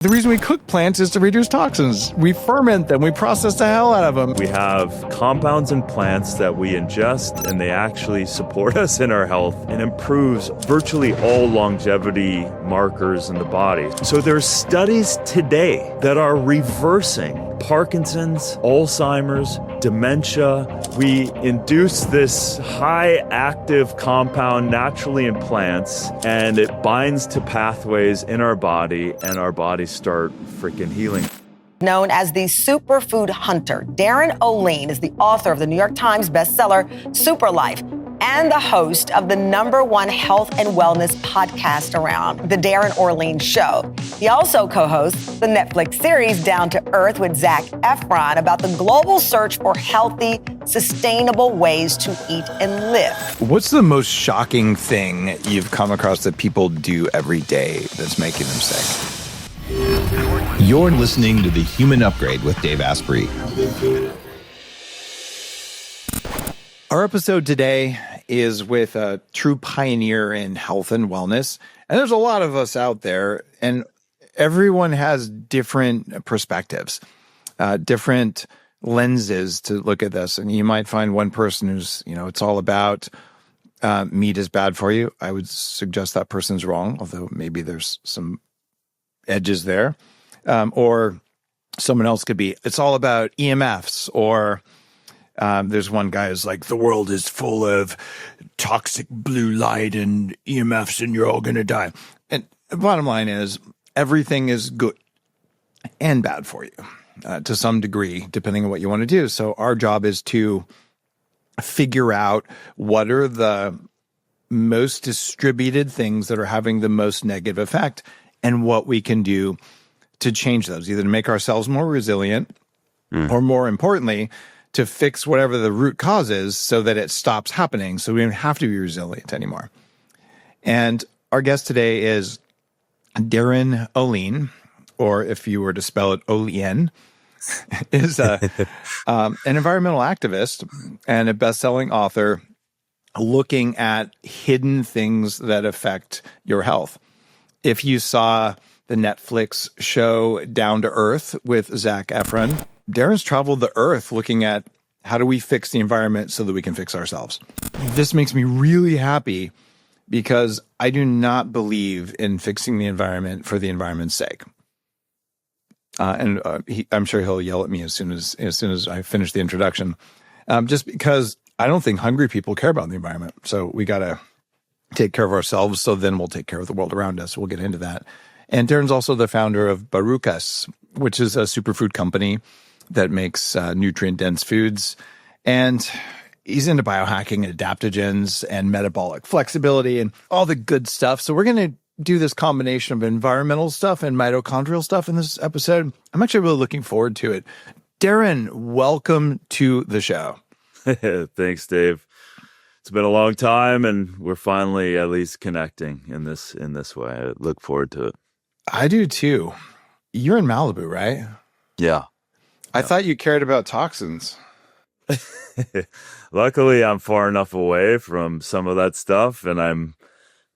The reason we cook plants is to reduce toxins. We ferment them. We process the hell out of them. We have compounds in plants that we ingest, and they actually support us in our health and improves virtually all longevity markers in the body. So there's studies today that are reversing Parkinson's, Alzheimer's, dementia. We induce this high active compound naturally in plants, and it binds to pathways in our body, and our bodies start freaking healing. Known as the superfood hunter, Darin Olien is the author of the New York Times bestseller Super Life and the host of the #1 health and wellness podcast around, The Darin Olien Show. He also co-hosts the Netflix series Down to Earth with Zac Efron about the global search for healthy, sustainable ways to eat and live. What's the most shocking thing you've come across that people do every day that's making them sick? You're listening to The Human Upgrade with Dave Asprey. Our episode today is with a true pioneer in health and wellness. And there's a lot of us out there, and everyone has different perspectives, different lenses to look at this. And you might find one person who's, it's all about meat is bad for you. I would suggest that person's wrong, although maybe there's some edges there. Or someone else could be, it's all about EMFs, or there's one guy who's like, the world is full of toxic blue light and EMFs and you're all going to die. And the bottom line is everything is good and bad for you to some degree, depending on what you want to do. So our job is to figure out what are the most distributed things that are having the most negative effect and what we can do to change those, either to make ourselves more resilient or, more importantly, to fix whatever the root cause is so that it stops happening so we don't have to be resilient anymore. And our guest today is Darin Olien, or if you were to spell it, Olien, is an environmental activist and a best-selling author looking at hidden things that affect your health. If you saw the Netflix show Down to Earth with Zac Efron, Darin's traveled the earth looking at how do we fix the environment so that we can fix ourselves. This makes me really happy because I do not believe in fixing the environment for the environment's sake. I'm sure he'll yell at me as soon as I finish the introduction, just because I don't think hungry people care about the environment. So we got to take care of ourselves, so then we'll take care of the world around us. We'll get into that. And Darin's also the founder of Barukas, which is a superfood company that makes nutrient-dense foods. And he's into biohacking and adaptogens and metabolic flexibility and all the good stuff. So we're going to do this combination of environmental stuff and mitochondrial stuff in this episode. I'm actually really looking forward to it. Darin, welcome to the show. Thanks, Dave. It's been a long time, and we're finally at least connecting in this way. I look forward to it. I do too. You're in Malibu, right? Yeah. I thought you cared about toxins. Luckily, I'm far enough away from some of that stuff, and I'm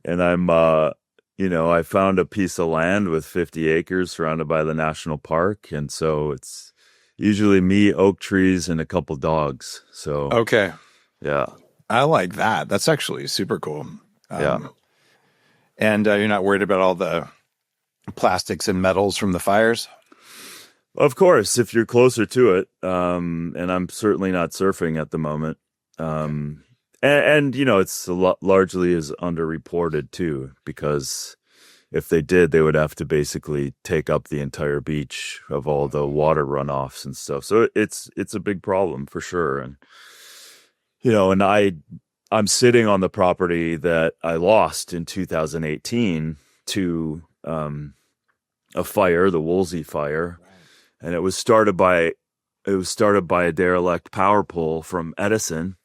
I found a piece of land with 50 acres surrounded by the national park, and so it's usually me, oak trees, and a couple dogs. So okay, yeah. I like that. That's actually super cool. Yeah. And you're not worried about all the plastics and metals from the fires? Of course, if you're closer to it. And I'm certainly not surfing at the moment. And it's largely is underreported too, because if they did, they would have to basically take up the entire beach of all the water runoffs and stuff. So it's a big problem for sure. And and I'm sitting on the property that I lost in 2018 to a fire, the Woolsey fire, and it was started by a derelict power pole from Edison,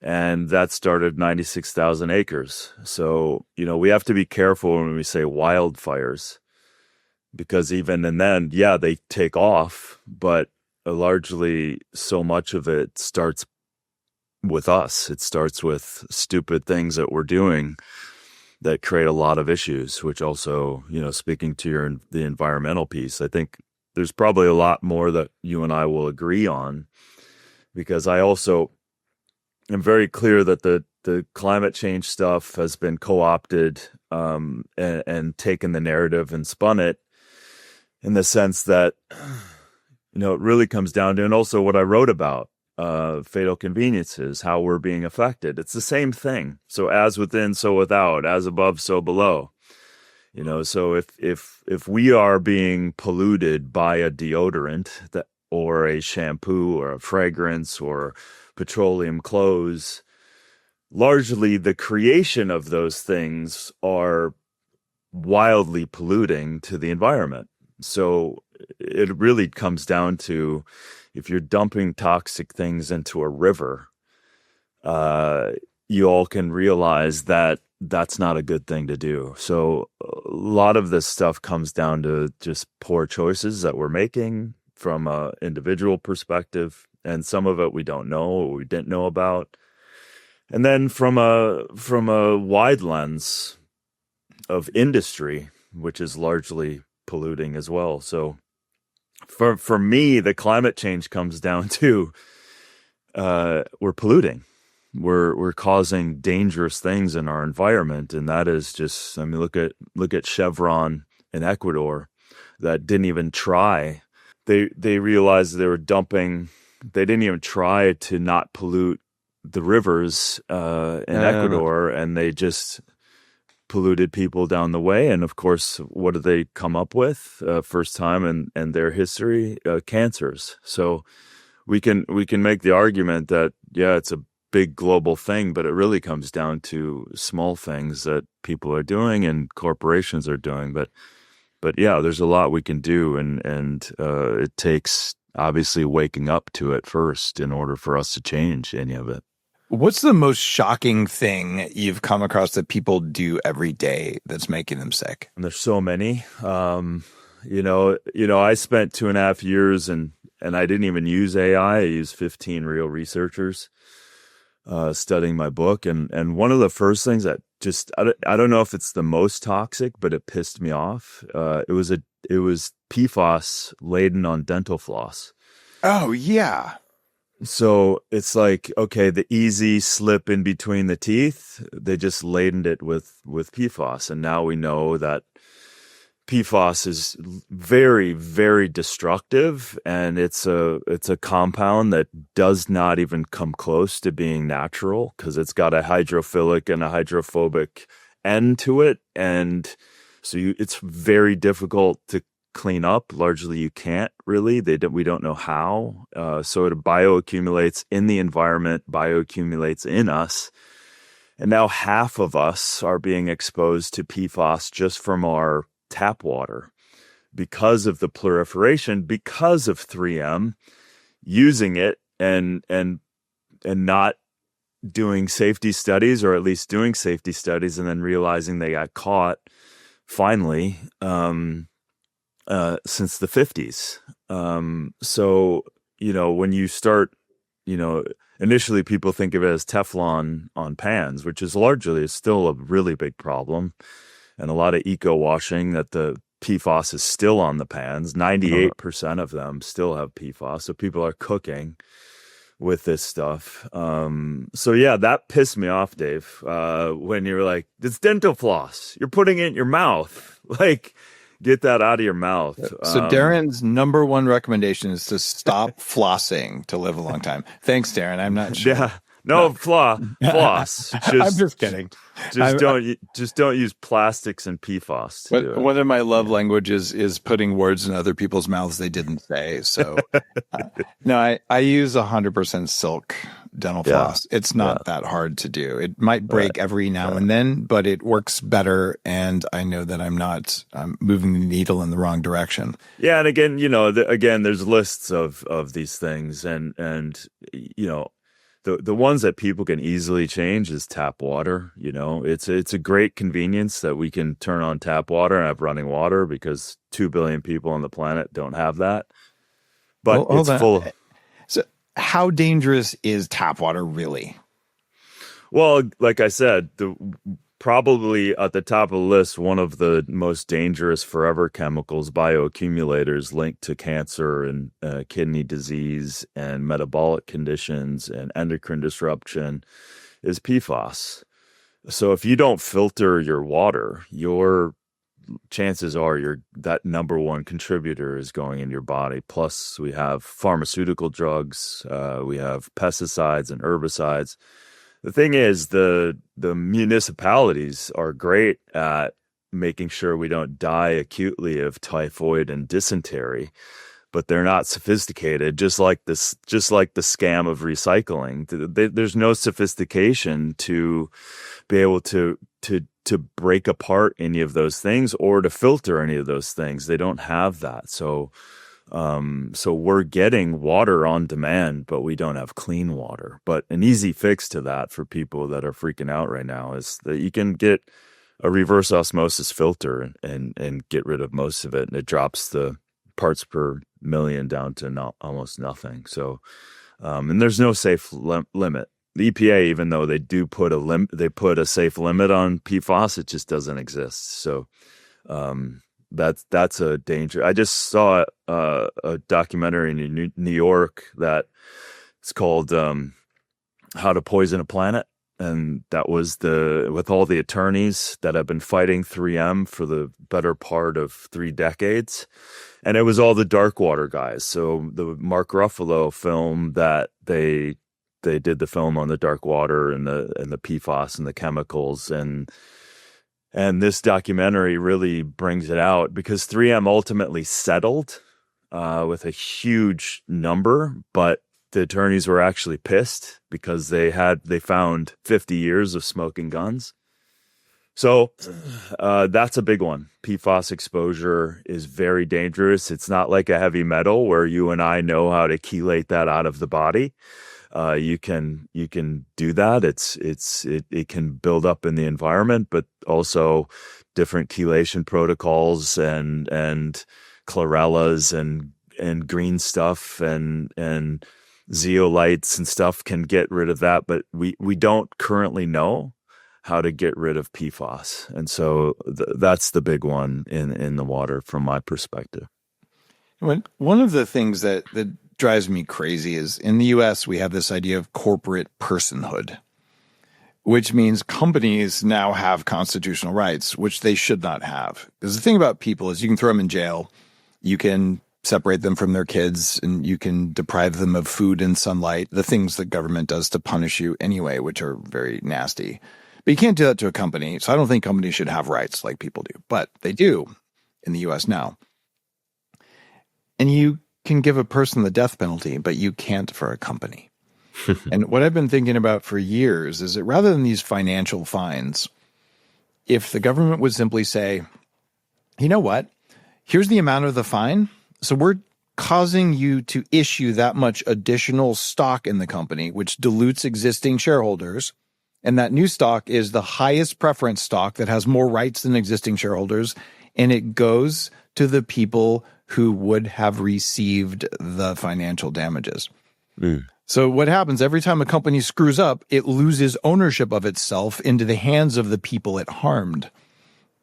and that started 96,000 acres. So we have to be careful when we say wildfires, because even and then, yeah, they take off, but largely so much of it starts with us. It starts with stupid things that we're doing that create a lot of issues, which also, speaking to the environmental piece, I think there's probably a lot more that you and I will agree on, because I also am very clear that the climate change stuff has been co-opted and taken the narrative and spun it, in the sense that, it really comes down to, and also what I wrote about, fatal conveniences, how we're being affected. It's the same thing. So as within, so without, as above, so below. So if we are being polluted by a deodorant or a shampoo or a fragrance or petroleum clothes, largely the creation of those things are wildly polluting to the environment. So it really comes down to, if you're dumping toxic things into a river, you all can realize that that's not a good thing to do. So a lot of this stuff comes down to just poor choices that we're making from an individual perspective, and some of it we don't know or we didn't know about. And then from a wide lens of industry, which is largely polluting as well. So for me, the climate change comes down to we're polluting. We're causing dangerous things in our environment, and that is just, look at Chevron in Ecuador that didn't even try. They realized they were dumping. They didn't even try to not pollute the rivers in Ecuador, and they just polluted people down the way. And of course, what did they come up with first time in their history? Cancers. So we can make the argument that, yeah, it's a big global thing, but it really comes down to small things that people are doing and corporations are doing. But yeah, there's a lot we can do, and it takes obviously waking up to it first in order for us to change any of it. What's the most shocking thing you've come across that people do every day that's making them sick? And there's so many. I spent 2.5 years and I didn't even use AI. I used 15 real researchers studying my book. And one of the first things that just, I don't know if it's the most toxic, but it pissed me off. It was PFAS laden on dental floss. Oh, yeah. So it's like, okay, the easy slip in between the teeth, they just laden it with PFAS. And now we know that PFAS is very, very destructive, and it's a compound that does not even come close to being natural, because it's got a hydrophilic and a hydrophobic end to it. And so it's very difficult to clean up. Largely, you can't really. We don't know how. So it bioaccumulates in the environment, bioaccumulates in us. And now half of us are being exposed to PFAS just from our tap water because of the proliferation, because of 3M using it and not doing safety studies, or at least doing safety studies and then realizing they got caught finally since the 50s. So, when you start, initially people think of it as Teflon on pans, which is largely still a really big problem. And a lot of eco-washing, that the PFAS is still on the pans. 98% of them still have PFAS. So people are cooking with this stuff. So yeah, that pissed me off, Dave, when you're like, it's dental floss. You're putting it in your mouth. Like, get that out of your mouth. So Darin's number one recommendation is to stop flossing to live a long time. Thanks, Darin. I'm not sure. Yeah. No. Floss. I'm just kidding. Just don't use plastics and PFAS to do it. One of my love languages is putting words in other people's mouths they didn't say. So, no, I use 100% silk dental floss. It's not that hard to do. It might break every now and then, but it works better. And I know that I'm moving the needle in the wrong direction. Yeah, and again, there's lists of these things, and The ones that people can easily change is tap water. It's a great convenience that we can turn on tap water and have running water, because 2 billion people on the planet don't have that. But it's full. So how dangerous is tap water really? Well, like I said, probably at the top of the list, one of the most dangerous forever chemicals, bioaccumulators linked to cancer and kidney disease and metabolic conditions and endocrine disruption, is PFAS. So if you don't filter your water, your chances are that number one contributor is going in your body. Plus, we have pharmaceutical drugs, we have pesticides and herbicides. The thing is, the municipalities are great at making sure we don't die acutely of typhoid and dysentery, but they're not sophisticated. Just like the scam of recycling, there's no sophistication to be able to break apart any of those things or to filter any of those things. They don't have that. So we're getting water on demand, but we don't have clean water. But an easy fix to that for people that are freaking out right now is that you can get a reverse osmosis filter and get rid of most of it. And it drops the parts per million down to almost nothing. So, and there's no safe limit. The EPA, even though they do put a safe limit on PFAS, it just doesn't exist. So that's a danger. I just saw a documentary in New York that it's called "How to Poison a Planet," and that was with all the attorneys that have been fighting 3M for the better part of 3 decades, and it was all the dark water guys. So the Mark Ruffalo film that they did the film on the dark water and the PFAS and the chemicals, and this documentary really brings it out because 3M ultimately settled with a huge number, but the attorneys were actually pissed because they found 50 years of smoking guns. So that's a big one. PFAS exposure is very dangerous. It's not like a heavy metal where you and I know how to chelate that out of the body. You can do that. It can build up in the environment, but also different chelation protocols and chlorellas and green stuff and zeolites and stuff can get rid of that. But we don't currently know how to get rid of PFAS, and so that's the big one in the water from my perspective. One of the things that drives me crazy is in the US, we have this idea of corporate personhood, which means companies now have constitutional rights, which they should not have. Because the thing about people is you can throw them in jail, you can separate them from their kids, and you can deprive them of food and sunlight, the things that government does to punish you anyway, which are very nasty. But you can't do that to a company. So I don't think companies should have rights like people do, but they do in the US now. And you can give a person the death penalty, but you can't for a company. And what I've been thinking about for years is that rather than these financial fines, if the government would simply say, you know what, here's the amount of the fine. So we're causing you to issue that much additional stock in the company, which dilutes existing shareholders. And that new stock is the highest preference stock that has more rights than existing shareholders. And it goes to the people who would have received the financial damages. So what happens every time a company screws up, it loses ownership of itself into the hands of the people it harmed.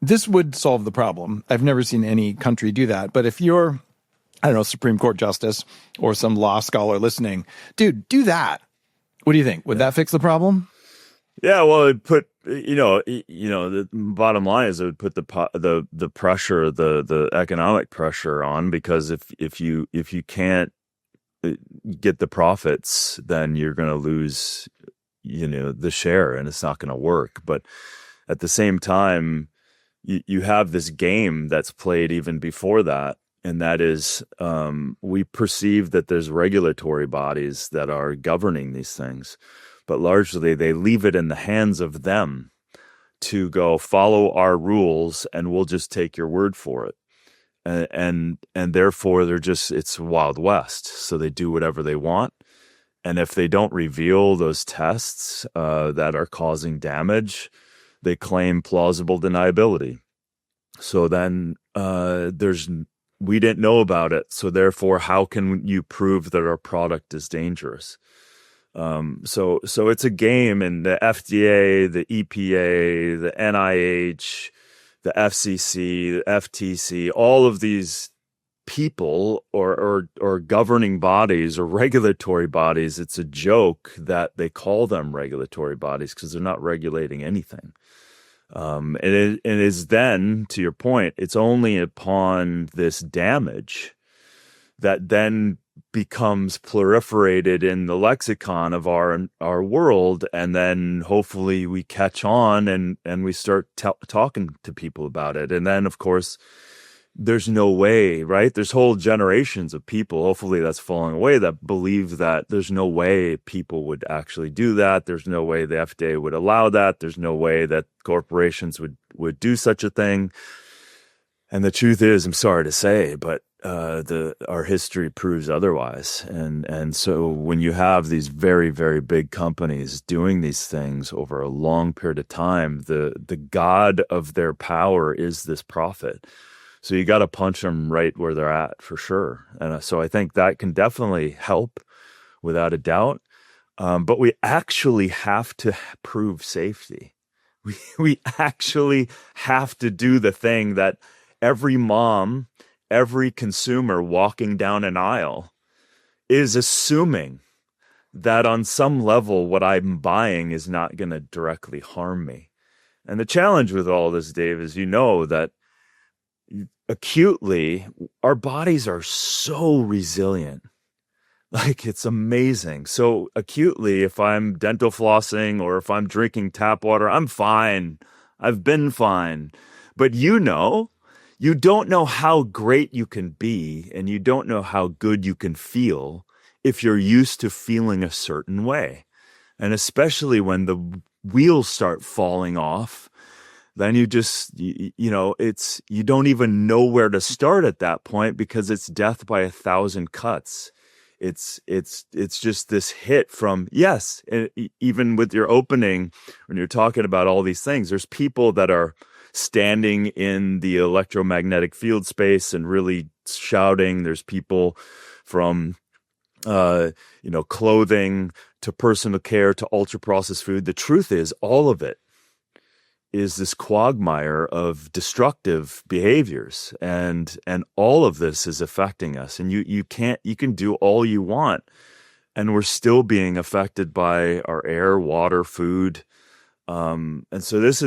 This would solve the problem. I've never seen any country do that. But if you're, I don't know, Supreme Court justice or some law scholar listening, dude, do that. What do you think? Would that fix the problem? Yeah, well, it put the bottom line is it would put the pressure, the economic pressure on, because if you can't get the profits, then you're going to lose the share, and it's not going to work. But at the same time, you have this game that's played even before that, and that is we perceive that there's regulatory bodies that are governing these things. But largely they leave it in the hands of them to go follow our rules, and we'll just take your word for it. And therefore it's Wild West. So they do whatever they want. And if they don't reveal those tests that are causing damage, they claim plausible deniability. So then we didn't know about it. So therefore, how can you prove that our product is dangerous? So it's a game, and the FDA, the EPA, the NIH, the FCC, the FTC, all of these people or governing bodies or regulatory bodies, it's a joke that they call them regulatory bodies because they're not regulating anything. It is then, to your point, it's only upon this damage that then becomes proliferated in the lexicon of our world, and then hopefully we catch on and we start talking to people about it. And then, of course, there's no way, right? There's whole generations of people, hopefully that's falling away, that believe that there's no way people would actually do that. There's no way the FDA would allow that. There's no way that corporations would do such a thing. And the truth is, I'm sorry to say, but our history proves otherwise. And so when you have these very, very big companies doing these things over a long period of time, the god of their power is this profit. So you got to punch them right where they're at, for sure. And so I think that can definitely help, without a doubt. But we actually have to prove safety. We actually have to do the thing that every mom, every consumer walking down an aisle is assuming that on some level what I'm buying is not going to directly harm me. And the challenge with all this, Dave, is that acutely, our bodies are so resilient. Like, it's amazing. So acutely, if I'm dental flossing or if I'm drinking tap water, I'm fine. I've been fine. But you don't know how great you can be, and you don't know how good you can feel if you're used to feeling a certain way. And especially when the wheels start falling off, then you just, you don't even know where to start at that point, because it's death by 1,000 cuts. It's just this hit from, yes, even with your opening, when you're talking about all these things, there's people that are standing in the electromagnetic field space and really shouting. There's people from, clothing to personal care to ultra processed food. The truth is, all of it is this quagmire of destructive behaviors, and all of this is affecting us. And you can do all you want, and we're still being affected by our air, water, food. And so this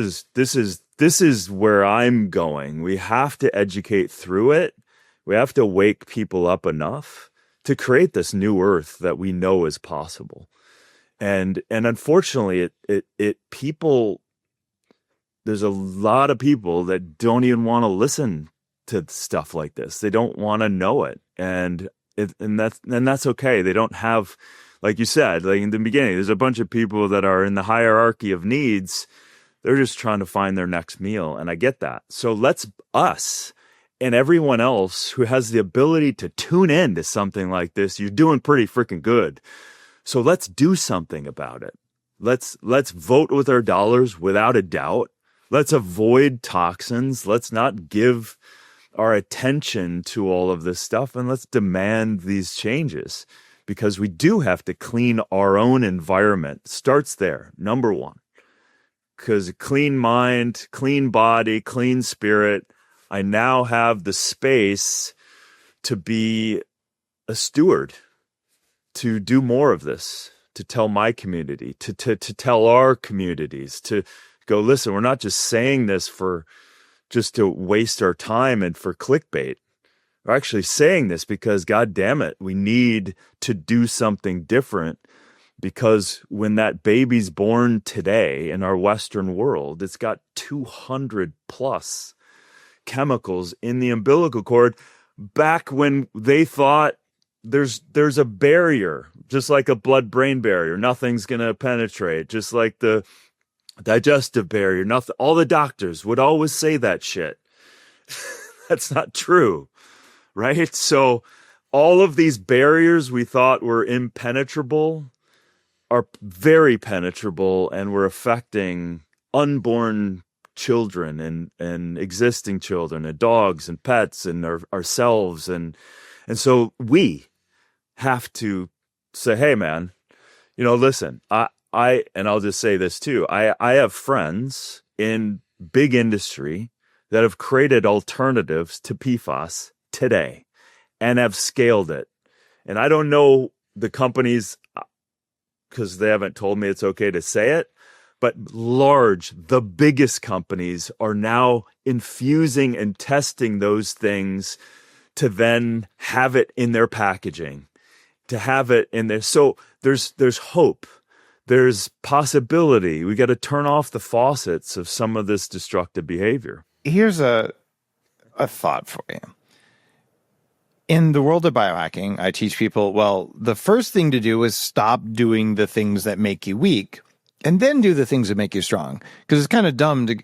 is where I'm going. We have to educate through it. We have to wake people up enough to create this new earth that we know is possible. And unfortunately, there's a lot of people that don't even want to listen to stuff like this. They don't want to know it. And that's okay. They don't have, like you said, like in the beginning, there's a bunch of people that are in the hierarchy of needs. They're just trying to find their next meal. And I get that. So us and everyone else who has the ability to tune in to something like this, you're doing pretty freaking good. So let's do something about it. Let's vote with our dollars without a doubt. Let's avoid toxins. Let's not give our attention to all of this stuff, and let's demand these changes, because we do have to clean our own environment. Starts there, number one, because a clean mind, clean body, clean spirit. I now have the space to be a steward, to do more of this, to tell my community, to tell our communities, to go, listen, we're not just saying this just to waste our time and for clickbait. We're actually saying this because, God damn it, we need to do something different, because when that baby's born today in our Western world, it's got 200 plus chemicals in the umbilical cord, back when they thought there's a barrier, just like a blood-brain barrier. Nothing's going to penetrate, just like the digestive barrier. Nothing. All the doctors would always say that shit. That's not true, right? So all of these barriers we thought were impenetrable are very penetrable, and we're affecting unborn children and existing children and dogs and pets and ourselves. And so we have to say, hey, man, Listen, and I'll just say this too. I have friends in big industry that have created alternatives to PFAS today and have scaled it. And I don't know the companies because they haven't told me it's okay to say it, but the biggest companies are now infusing and testing those things to then have it in their packaging, to have it in there. So there's hope. There's possibility. We got to turn off the faucets of some of this destructive behavior. Here's a thought for you. In the world of biohacking, I teach people, well, the first thing to do is stop doing the things that make you weak and then do the things that make you strong. Because it's kind of dumb to,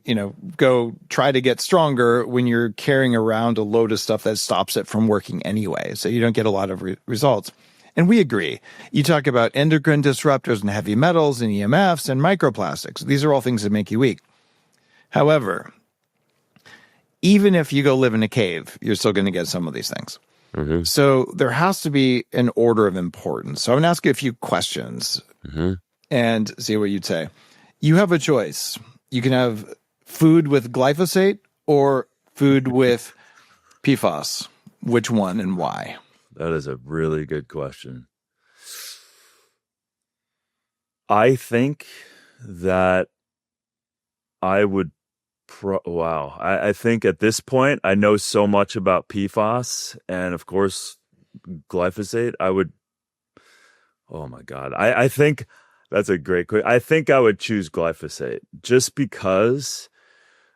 go try to get stronger when you're carrying around a load of stuff that stops it from working anyway. So you don't get a lot of results. And we agree. You talk about endocrine disruptors and heavy metals and EMFs and microplastics. These are all things that make you weak. However, even if you go live in a cave, you're still going to get some of these things. Mm-hmm. So there has to be an order of importance. So I'm going to ask you a few questions and see what you'd say. You have a choice. You can have food with glyphosate or food with PFAS. Which one and why? That is a really good question. I think that I would I think at this point, I know so much about PFAS and, of course, glyphosate. Oh, my God. I think that's a great question. I think I would choose glyphosate just because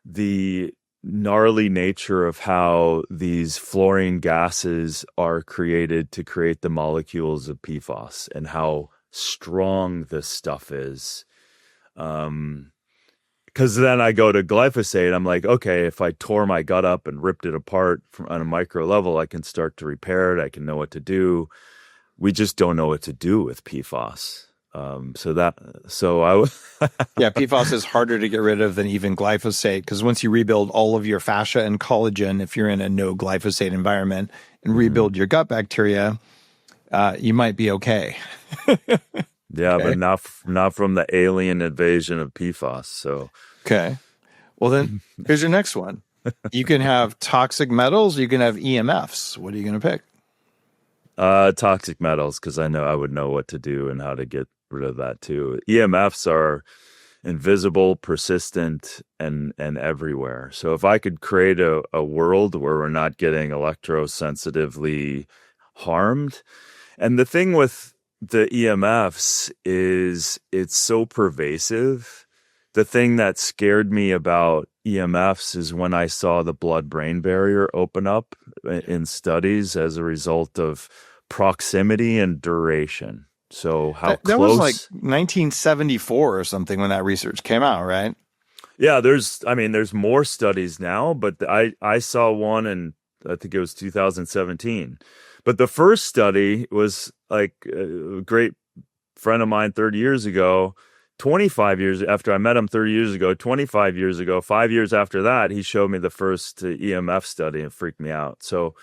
the gnarly nature of how these fluorine gases are created to create the molecules of PFAS and how strong this stuff is. Because then I go to glyphosate, I'm like, okay, if I tore my gut up and ripped it apart on a micro level, I can start to repair it. I can know what to do. We just don't know what to do with PFAS. Yeah, PFAS is harder to get rid of than even glyphosate because once you rebuild all of your fascia and collagen, if you're in a no glyphosate environment and rebuild your gut bacteria, you might be okay. Yeah, okay. But not from the alien invasion of PFAS. So okay, well then here's your next one. You can have toxic metals. You can have EMFs. What are you going to pick? Toxic metals, because I know I would know what to do and how to get rid of that too. EMFs are invisible, persistent, and everywhere. So if I could create a world where we're not getting electrosensitively harmed, and the thing with the EMFs is it's so pervasive. The thing that scared me about EMFs is when I saw the blood-brain barrier open up in studies as a result of proximity and duration. So how that close? Was like 1974 or something when that research came out, right? Yeah, there's more studies now, but I saw one in, I think it was 2017. But the first study was like a great friend of mine 30 years ago, 25 years after I met him 30 years ago, 25 years ago, 5 years after that, he showed me the first EMF study and freaked me out. So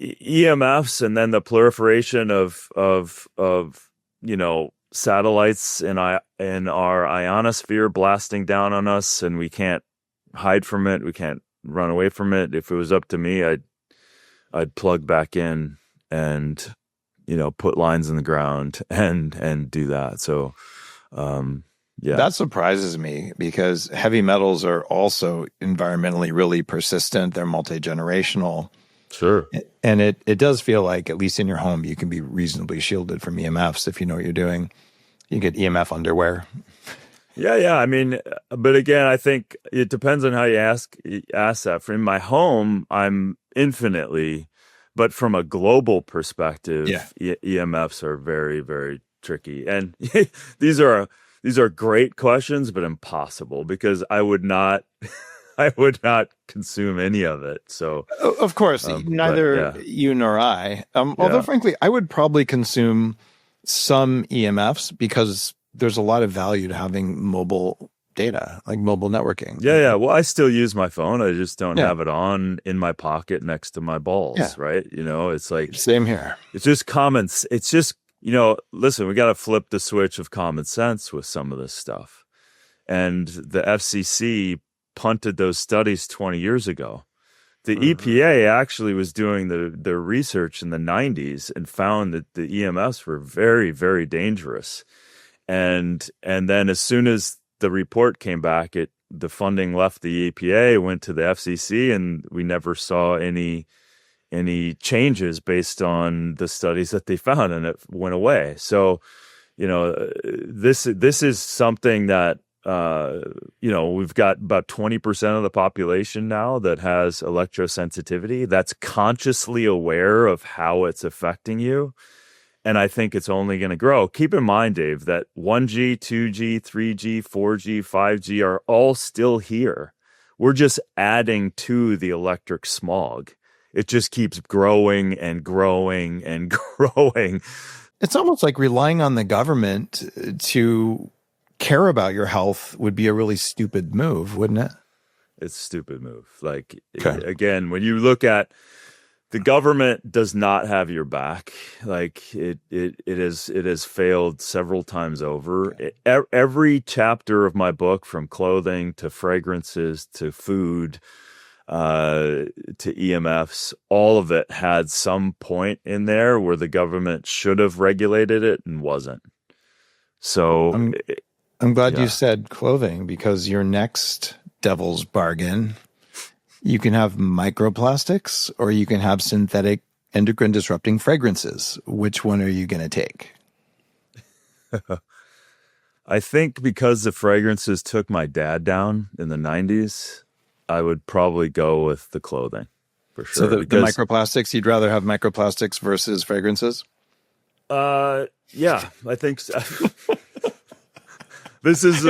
EMFs and then the proliferation of satellites in our ionosphere blasting down on us, and we can't hide from it. We can't run away from it. If it was up to me, I'd plug back in and, put lines in the ground and do that. So, yeah. That surprises me because heavy metals are also environmentally really persistent. They're multi-generational. Sure. And it does feel like, at least in your home, you can be reasonably shielded from EMFs if you know what you're doing. You get EMF underwear. Yeah. I mean, but again, I think it depends on how you ask that. For in my home, I'm infinitely, but from a global perspective, EMFs are very, very tricky. And these are great questions, but impossible because I would not consume any of it. So of course, neither you nor I. Although frankly, I would probably consume some EMFs because there's a lot of value to having mobile data, like mobile networking. Yeah. Well, I still use my phone. I just don't have it on in my pocket next to my balls, right? It's like same here. It's just common. It's just listen, we got to flip the switch of common sense with some of this stuff. And the FCC punted those studies 20 years ago. The EPA actually was doing the research in the 90s and found that the EMFs were very, very dangerous. And then as soon as the report came back, the funding left the EPA, went to the FCC, and we never saw any changes based on the studies that they found, and it went away. So, this is something that we've got about 20% of the population now that has electrosensitivity, that's consciously aware of how it's affecting you. And I think it's only going to grow. Keep in mind, Dave, that 1G, 2G, 3G, 4G, 5G are all still here. We're just adding to the electric smog. It just keeps growing and growing and growing. It's almost like relying on the government to care about your health would be a really stupid move, wouldn't it? It's a stupid move. Like, again, when you look at the government does not have your back. Like it has failed several times over. Every chapter of my book, from clothing to fragrances to food, to EMFs, all of it had some point in there where the government should have regulated it and wasn't. So I'm glad you said clothing, because your next devil's bargain, you can have microplastics or you can have synthetic endocrine disrupting fragrances. Which one are you going to take? I think because the fragrances took my dad down in the 90s, I would probably go with the clothing for sure. So the microplastics, you'd rather have microplastics versus fragrances? Yeah, I think so. This is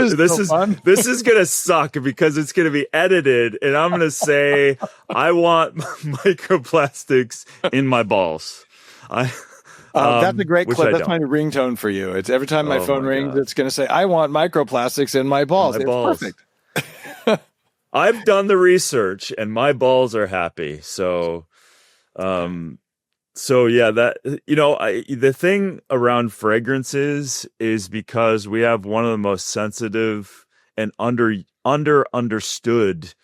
gonna suck because it's gonna be edited, and I'm gonna say I want microplastics in my balls. That's a great clip. That's my ringtone for you. It's every time my phone rings, it's gonna say, "I want microplastics in my balls." It's perfect. I've done the research, and my balls are happy. So, yeah, the thing around fragrances is because we have one of the most sensitive and understood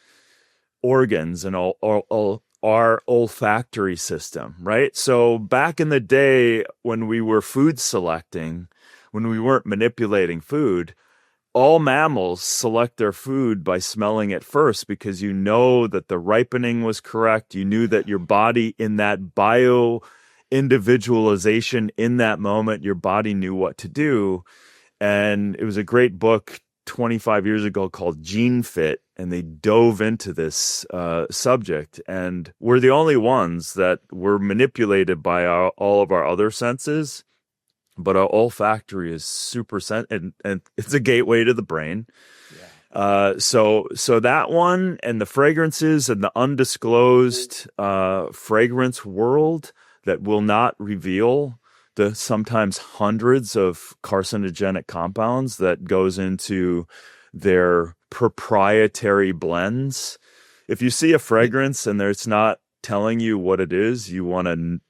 organs in all our olfactory system, right? So back in the day when we were food selecting, when we weren't manipulating food, all mammals select their food by smelling it first, because you know that the ripening was correct. You knew that your body, in that bio individualization in that moment, your body knew what to do. And it was a great book 25 years ago called Gene Fit, and they dove into this subject. And we're the only ones that were manipulated by all of our other senses. But our olfactory is super and it's a gateway to the brain. Yeah. So that one, and the fragrances and the undisclosed fragrance world that will not reveal the sometimes hundreds of carcinogenic compounds that goes into their proprietary blends. If you see a fragrance and it's not telling you what it is, you want to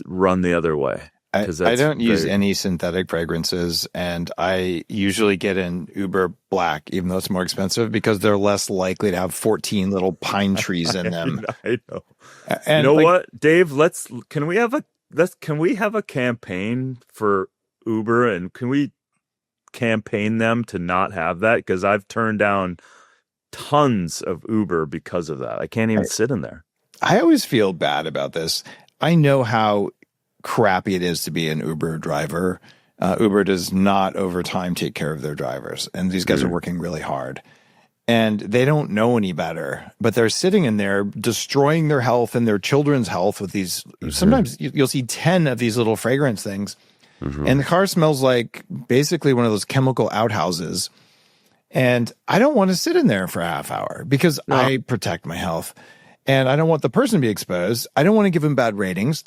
run the other way. I don't use any synthetic fragrances, and I usually get an Uber Black, even though it's more expensive, because they're less likely to have 14 little pine trees in them. I know. And you know what, Dave? Can we have a campaign for Uber, and can we campaign them to not have that? Because I've turned down tons of Uber because of that. I can't even sit in there. I always feel bad about this. I know how crappy it is to be an Uber driver. Uber does not over time take care of their drivers, and these guys are working really hard, and they don't know any better, but they're sitting in there destroying their health and their children's health with these. Sometimes you'll see 10 of these little fragrance things, and the car smells like basically one of those chemical outhouses, and I don't want to sit in there for a half hour because I protect my health, and I don't want the person to be exposed. I don't want to give them bad ratings,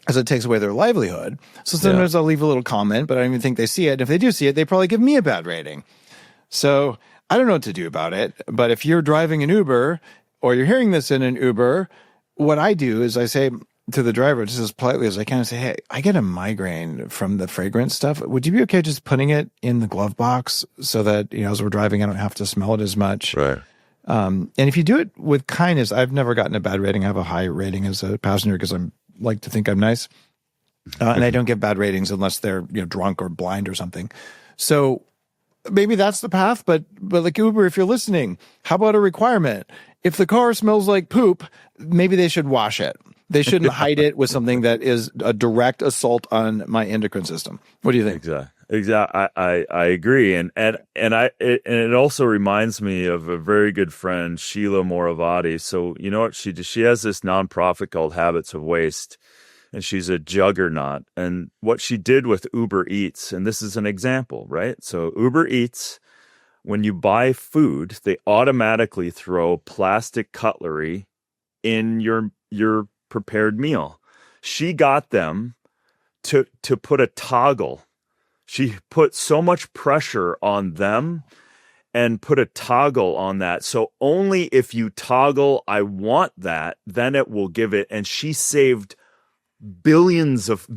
as it takes away their livelihood. So sometimes I'll leave a little comment, but I don't even think they see it. And if they do see it, they probably give me a bad rating. So I don't know what to do about it. But if you're driving an Uber or you're hearing this in an Uber, what I do is I say, to the driver just as politely as I can and say, hey, I get a migraine from the fragrance stuff. Would you be okay just putting it in the glove box so that, as we're driving, I don't have to smell it as much? Right. And if you do it with kindness, I've never gotten a bad rating. I have a high rating as a passenger because I'm like to think I'm nice. And I don't get bad ratings unless they're, drunk or blind or something. So maybe that's the path, but like Uber, if you're listening, how about a requirement? If the car smells like poop, maybe they should wash it. They shouldn't hide it with something that is a direct assault on my endocrine system. What do you think? Exactly. I agree. And it also reminds me of a very good friend, Sheila Moravati. So you know what she does? She has this nonprofit called Habits of Waste, and she's a juggernaut. And what she did with Uber Eats, and this is an example, right? So Uber Eats, when you buy food, they automatically throw plastic cutlery in your prepared meal. She got them to put a toggle. She put so much pressure on them and put a toggle on that. So only if you toggle, I want that, then it will give it. And she saved millions of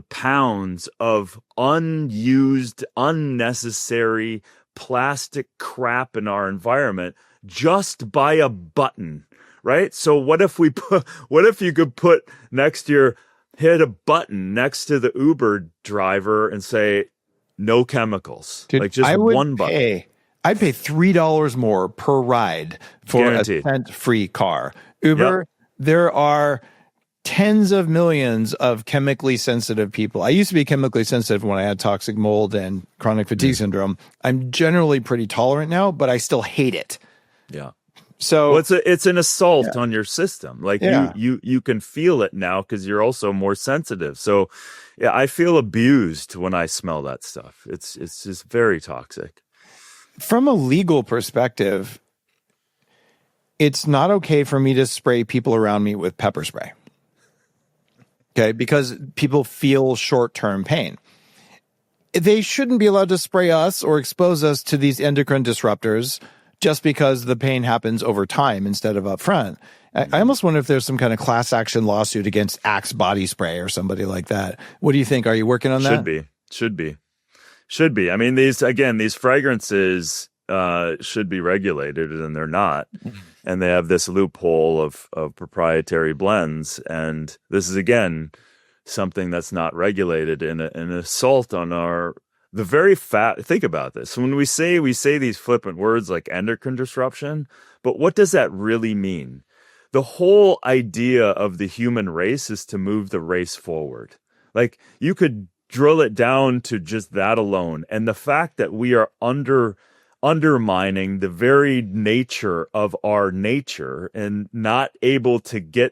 pounds of unused, unnecessary plastic crap in our environment just by a button. Right? So what if you could put hit a button next to the Uber driver and say, no chemicals. Dude, like just one button. I'd pay $3 more per ride for Guaranteed. a scent-free car. Uber, There are tens of millions of chemically sensitive people. I used to be chemically sensitive when I had toxic mold and chronic fatigue syndrome. I'm generally pretty tolerant now, but I still hate it. Yeah. So it's an assault on your system. Like you can feel it now because you're also more sensitive. So yeah, I feel abused when I smell that stuff. It's just very toxic. From a legal perspective, it's not okay for me to spray people around me with pepper spray. Okay, because people feel short-term pain. They shouldn't be allowed to spray us or expose us to these endocrine disruptors just because the pain happens over time instead of up front. I almost wonder if there's some kind of class action lawsuit against Axe body spray or somebody like that. What do you think? Are you working on that? Should be. I mean, these fragrances should be regulated, and they're not. And they have this loophole of proprietary blends. And this is, again, something that's not regulated in an assault on the very fact. Think about this. When we say these flippant words like endocrine disruption, but what does that really mean? The whole idea of the human race is to move the race forward. Like, you could drill it down to just that alone. And the fact that we are undermining the very nature of our nature and not able to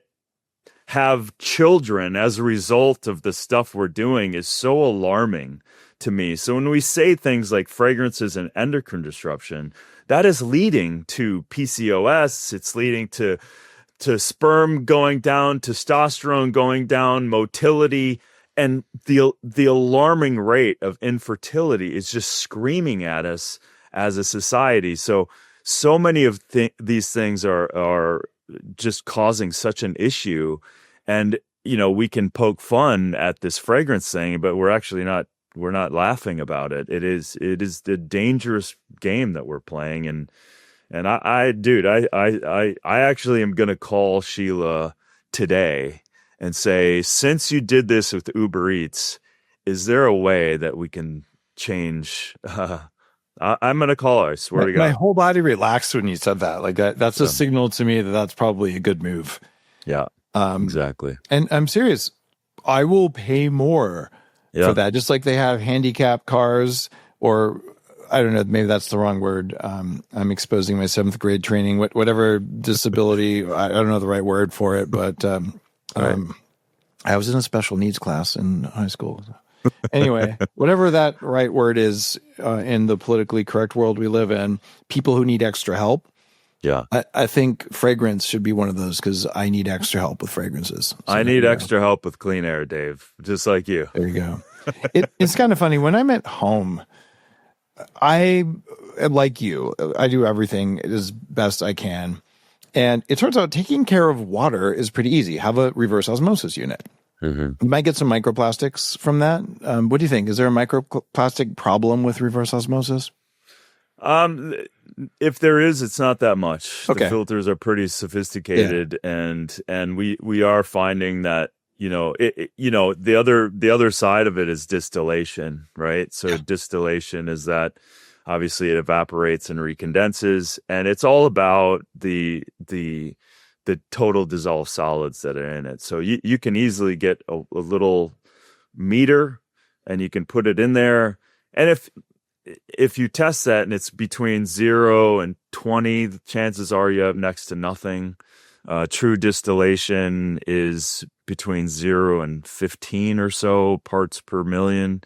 have children as a result of the stuff we're doing is so alarming to me. So when we say things like fragrances and endocrine disruption, that is leading to PCOS. It's leading to sperm going down, testosterone going down, motility, and the alarming rate of infertility is just screaming at us as a society. So many of these things are just causing such an issue. And, we can poke fun at this fragrance thing, but we're not laughing about it. It is the dangerous game that we're playing. And I actually am going to call Sheila today and say, since you did this with Uber Eats, is there a way that we can change? I'm going to call her. I swear to God. My whole body relaxed when you said that. Like that's a signal to me that that's probably a good move. Yeah, exactly. And I'm serious. I will pay more for that. Just like they have handicap cars, or I don't know, maybe that's the wrong word. I'm exposing my 7th grade training, whatever disability. I don't know the right word for it, but I was in a special needs class in high school. Anyway, whatever that right word is in the politically correct world we live in, people who need extra help. Yeah. I think fragrance should be one of those because I need extra help with fragrances. So I need extra help with clean air, Dave, just like you. There you go. It's kind of funny. When I'm at home, I, like you, I do everything as best I can. And it turns out taking care of water is pretty easy. Have a reverse osmosis unit. You might get some microplastics from that. What do you think? Is there a microplastic problem with reverse osmosis? If there is, it's not that much. Okay. The filters are pretty sophisticated, and we are finding that the other side of it is distillation, right? So distillation is that obviously it evaporates and recondenses, and it's all about the total dissolved solids that are in it. So you can easily get a little meter, and you can put it in there, and if you test that and it's between 0 and 20, the chances are you have next to nothing. True distillation is between 0 and 15 or so parts per million.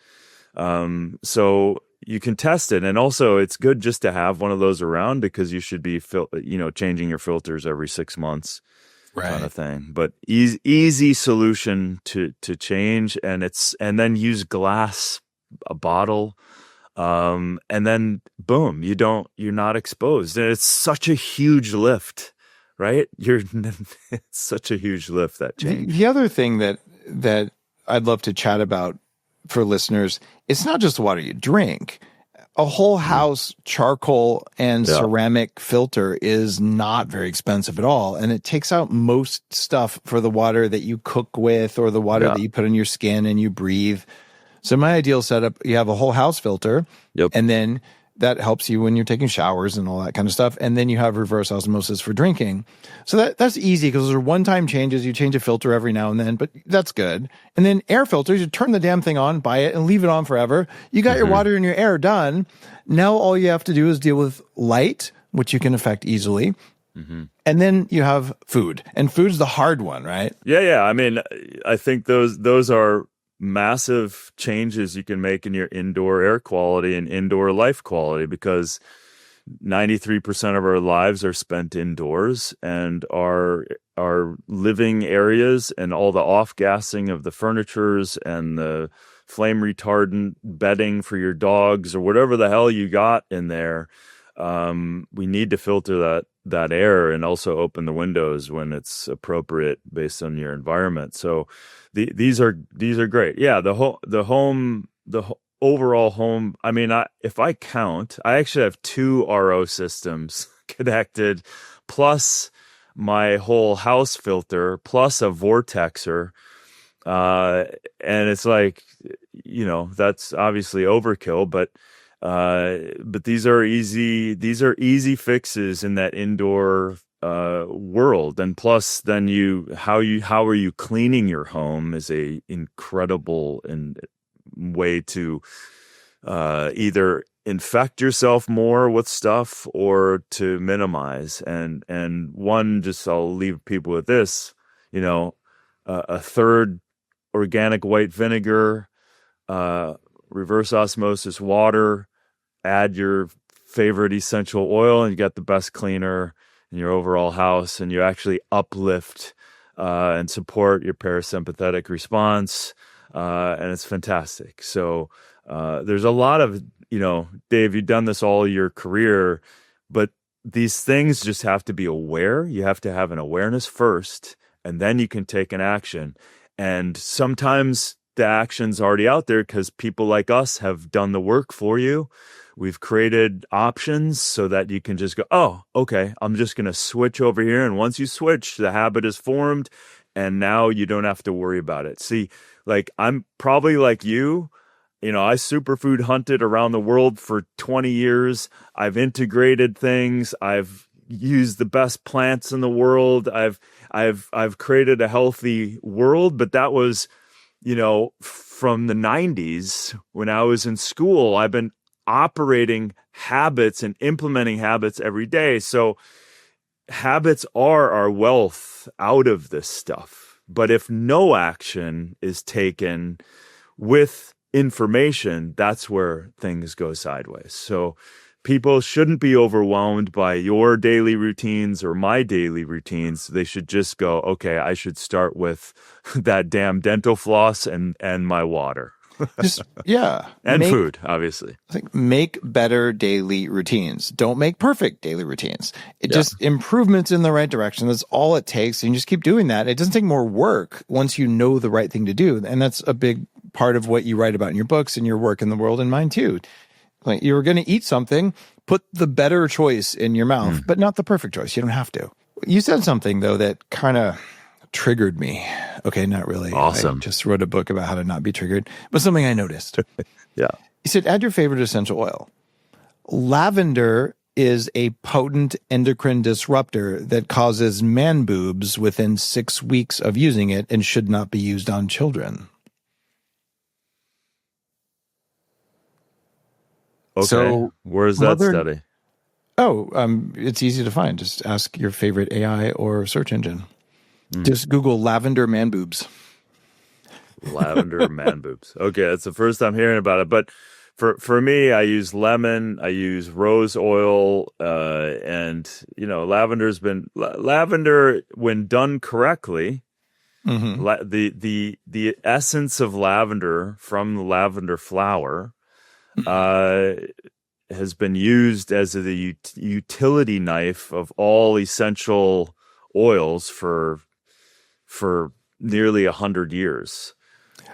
So you can test it. And also it's good just to have one of those around, because you should be changing your filters every 6 months. Right. Kind of thing. But easy solution to change, and then use glass, a bottle. And then boom, you're not exposed. And it's such a huge lift, right? It's such a huge lift, that change. The other thing that I'd love to chat about for listeners, it's not just the water you drink. A whole house charcoal and ceramic filter is not very expensive at all. And it takes out most stuff for the water that you cook with, or the water that you put on your skin and you breathe. So my ideal setup, you have a whole house filter, and then that helps you when you're taking showers and all that kind of stuff. And then you have reverse osmosis for drinking. So that's easy, because those are one-time changes. You change a filter every now and then, but that's good. And then air filters, you turn the damn thing on, buy it, and leave it on forever. You got your water and your air done. Now all you have to do is deal with light, which you can affect easily. And then you have food. And food's the hard one, right? Yeah. I mean, I think those are massive changes you can make in your indoor air quality and indoor life quality, because 93% of our lives are spent indoors, and our living areas and all the off-gassing of the furnitures and the flame retardant bedding for your dogs or whatever the hell you got in there, we need to filter that air, and also open the windows when it's appropriate based on your environment. So these are great. Yeah, the overall home. I mean, if I count, I actually have 2 RO systems connected, plus my whole house filter, plus a vortexer. And it's like, that's obviously overkill, but these are easy fixes in that indoor world. And plus then how are you cleaning your home is a incredible way to either infect yourself more with stuff or to minimize. And I'll leave people with this, a third organic white vinegar, reverse osmosis water, add your favorite essential oil, and you got the best cleaner in your overall house, and you actually uplift and support your parasympathetic response, and it's fantastic. So there's a lot of, Dave, you've done this all your career, but these things just have to be aware. You have to have an awareness first, and then you can take an action. And sometimes the action's already out there because people like us have done the work for you. We've created options so that you can just go, oh, okay, I'm just going to switch over here. And once you switch, the habit is formed, and now you don't have to worry about it. See, like, I'm probably like you. I superfood hunted around the world for 20 years. I've integrated things. I've used the best plants in the world. I've created a healthy world, but that was, from the 90s when I was in school. I've been operating habits and implementing habits every day. So habits are our wealth out of this stuff. But if no action is taken with information, that's where things go sideways. So people shouldn't be overwhelmed by your daily routines or my daily routines. They should just go, okay, I should start with that damn dental floss and my water. Just, yeah. And food, obviously. I think make better daily routines. Don't make perfect daily routines. It just improvements in the right direction. That's all it takes. And you just keep doing that. It doesn't take more work once you know the right thing to do. And that's a big part of what you write about in your books and your work in the world and mine too. Like you're going to eat something, put the better choice in your mouth, but not the perfect choice. You don't have to. You said something though that kind of triggered me. Okay, not really. Awesome. I just wrote a book about how to not be triggered, but something I noticed. Yeah. You said add your favorite essential oil. Lavender is a potent endocrine disruptor that causes man boobs within 6 weeks of using it and should not be used on children. Okay. So where's that study? Oh, it's easy to find. Just ask your favorite AI or search engine. Just Google lavender man boobs. Lavender man boobs. Okay, that's the first time hearing about it. But for me, I use lemon, I use rose oil, and lavender when done correctly. The essence of lavender from the lavender flower has been used as the utility knife of all essential oils for nearly 100 years.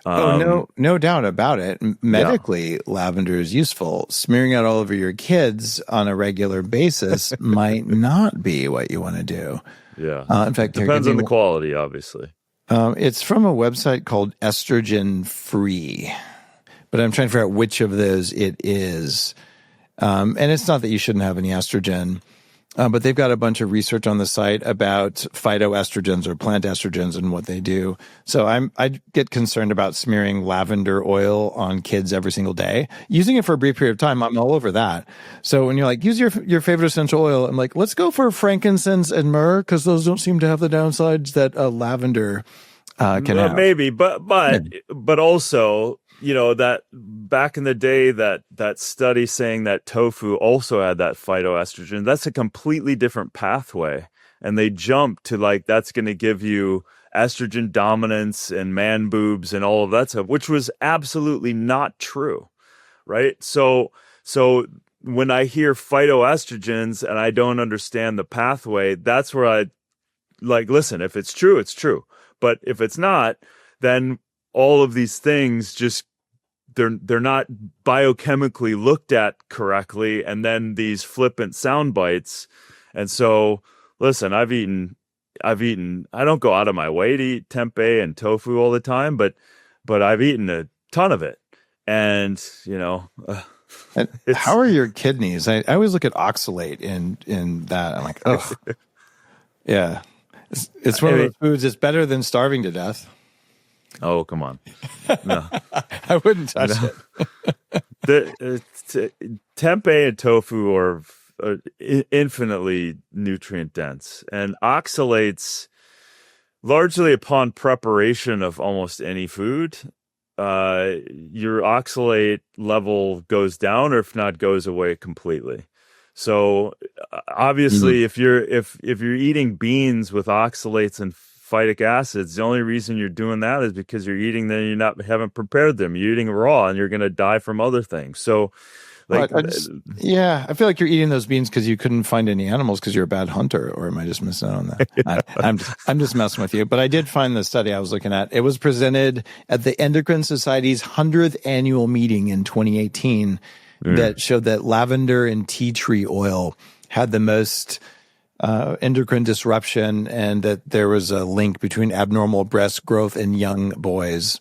No doubt about it. Medically, lavender is useful. Smearing it all over your kids on a regular basis might not be what you want to do. Yeah. In fact, depends on the quality, obviously. It's from a website called Estrogen Free, but I'm trying to figure out which of those it is. And it's not that you shouldn't have any estrogen, but they've got a bunch of research on the site about phytoestrogens or plant estrogens and what they do. So I get concerned about smearing lavender oil on kids every single day. Using it for a brief period of time, I'm all over that. So when you're like, use your favorite essential oil, I'm like, let's go for frankincense and myrrh because those don't seem to have the downsides that lavender can have. Maybe, but also, that back in the day, that study saying that tofu also had that phytoestrogen, that's a completely different pathway. And they jumped to that's going to give you estrogen dominance and man boobs and all of that stuff, which was absolutely not true. Right. So when I hear phytoestrogens and I don't understand the pathway, that's where I listen, if it's true, it's true. But if it's not, then all of these things just they're not biochemically looked at correctly, and then these flippant sound bites. And so, listen, I've eaten. I don't go out of my way to eat tempeh and tofu all the time, but I've eaten a ton of it, and how are your kidneys? I always look at oxalate in that. I'm like, oh, yeah. It's one of those foods. It's better than starving to death. Oh, come on. No. I wouldn't touch it. Tempeh and tofu are infinitely nutrient dense, and oxalates largely upon preparation of almost any food. Your oxalate level goes down, or if not, goes away completely. So obviously, if you're eating beans with oxalates and phytic acids, the only reason you're doing that is because you're eating them, haven't prepared them. You're eating raw, and you're going to die from other things. So, I feel like you're eating those beans because you couldn't find any animals because you're a bad hunter, or am I just missing out on that? I'm just messing with you. But I did find the study I was looking at. It was presented at the Endocrine Society's 100th annual meeting in 2018 that showed that lavender and tea tree oil had the most endocrine disruption, and that there was a link between abnormal breast growth in young boys.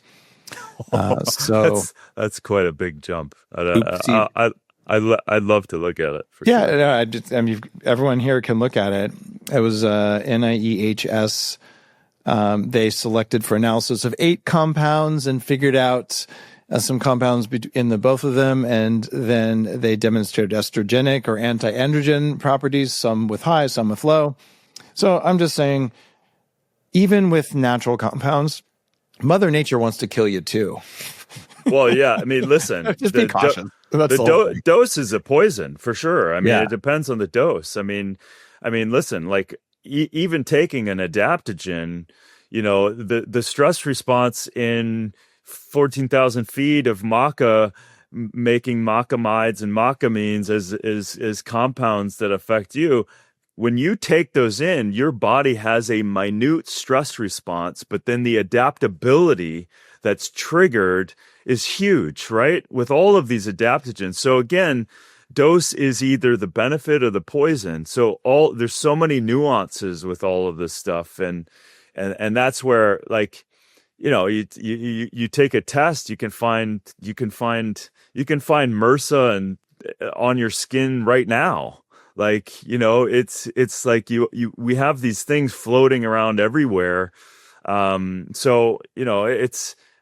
So that's quite a big jump. I'd love to look at it. Everyone here can look at it. It was NIEHS. They selected for analysis of 8 compounds and figured out some compounds in the both of them, and then they demonstrated estrogenic or anti-androgen properties, some with high, some with low. So I'm just saying, even with natural compounds, Mother Nature wants to kill you too. Well, yeah. I mean, listen. Just be cautious. The dose is a poison for sure. I mean, it depends on the dose. I mean, listen. Even taking an adaptogen, the stress response in 14,000 feet of maca, making macamides and macamines as compounds that affect you. When you take those in, your body has a minute stress response, but then the adaptability that's triggered is huge, right? With all of these adaptogens. So again, dose is either the benefit or the poison. So there's so many nuances with all of this stuff. And that's where, like, you know, you take a test, you can find MRSA and on your skin right now. Like, you know, it's like we have these things floating around everywhere. So, you know,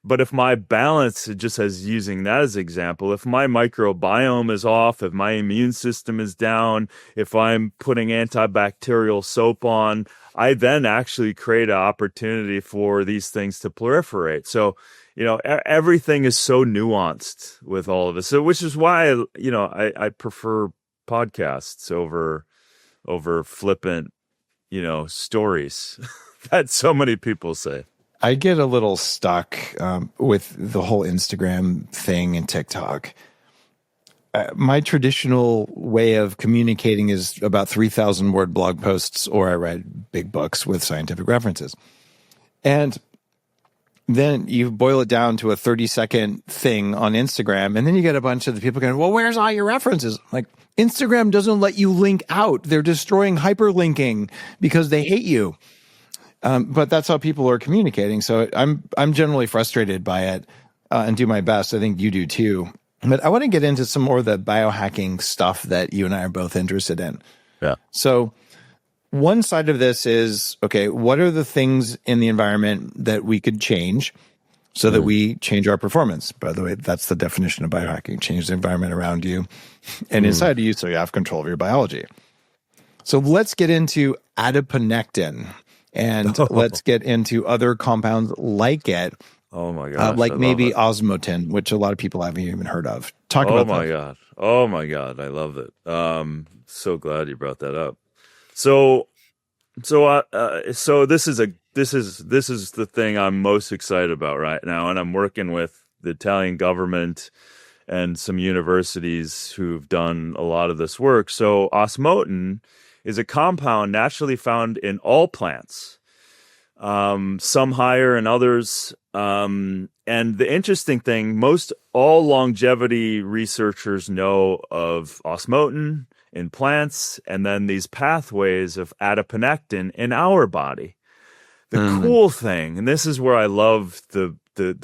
but if my balance, just as using that as example, if my microbiome is off, if my immune system is down, if I'm putting antibacterial soap on, I then actually create an opportunity for these things to proliferate. So, you know, everything is so nuanced with all of this. So, which is why, you know, I prefer podcasts over flippant, you know, stories that so many people say. I get a little stuck with the whole Instagram thing and TikTok. My traditional way of communicating is about 3,000 word blog posts, or I read big books with scientific references. And then you boil it down to a 30-second thing on Instagram, and then you get a bunch of the people going, well, where's all your references? Like, Instagram doesn't let you link out. They're destroying hyperlinking because they hate you. But that's how people are communicating. So I'm generally frustrated by it and do my best. I think you do too. But I want to get into some more of the biohacking stuff that you and I are both interested in. Yeah. So one side of this is, okay, what are the things in the environment that we could change so that we change our performance? By the way, that's the definition of biohacking: change the environment around you and inside of you so you have control of your biology. So let's get into adiponectin. And let's get into other compounds like it. Oh my God! Like maybe Osmotin, which a lot of people haven't even heard of. Talk about that. Oh my God! Oh my God! I love it. So glad you brought that up. So this is the thing I'm most excited about right now, and I'm working with the Italian government and some universities who've done a lot of this work. So Osmotin is a compound naturally found in all plants, some higher and others. And the interesting thing, all longevity researchers know of osmotin in plants, and then these pathways of adiponectin in our body. The cool thing, and this is where I love the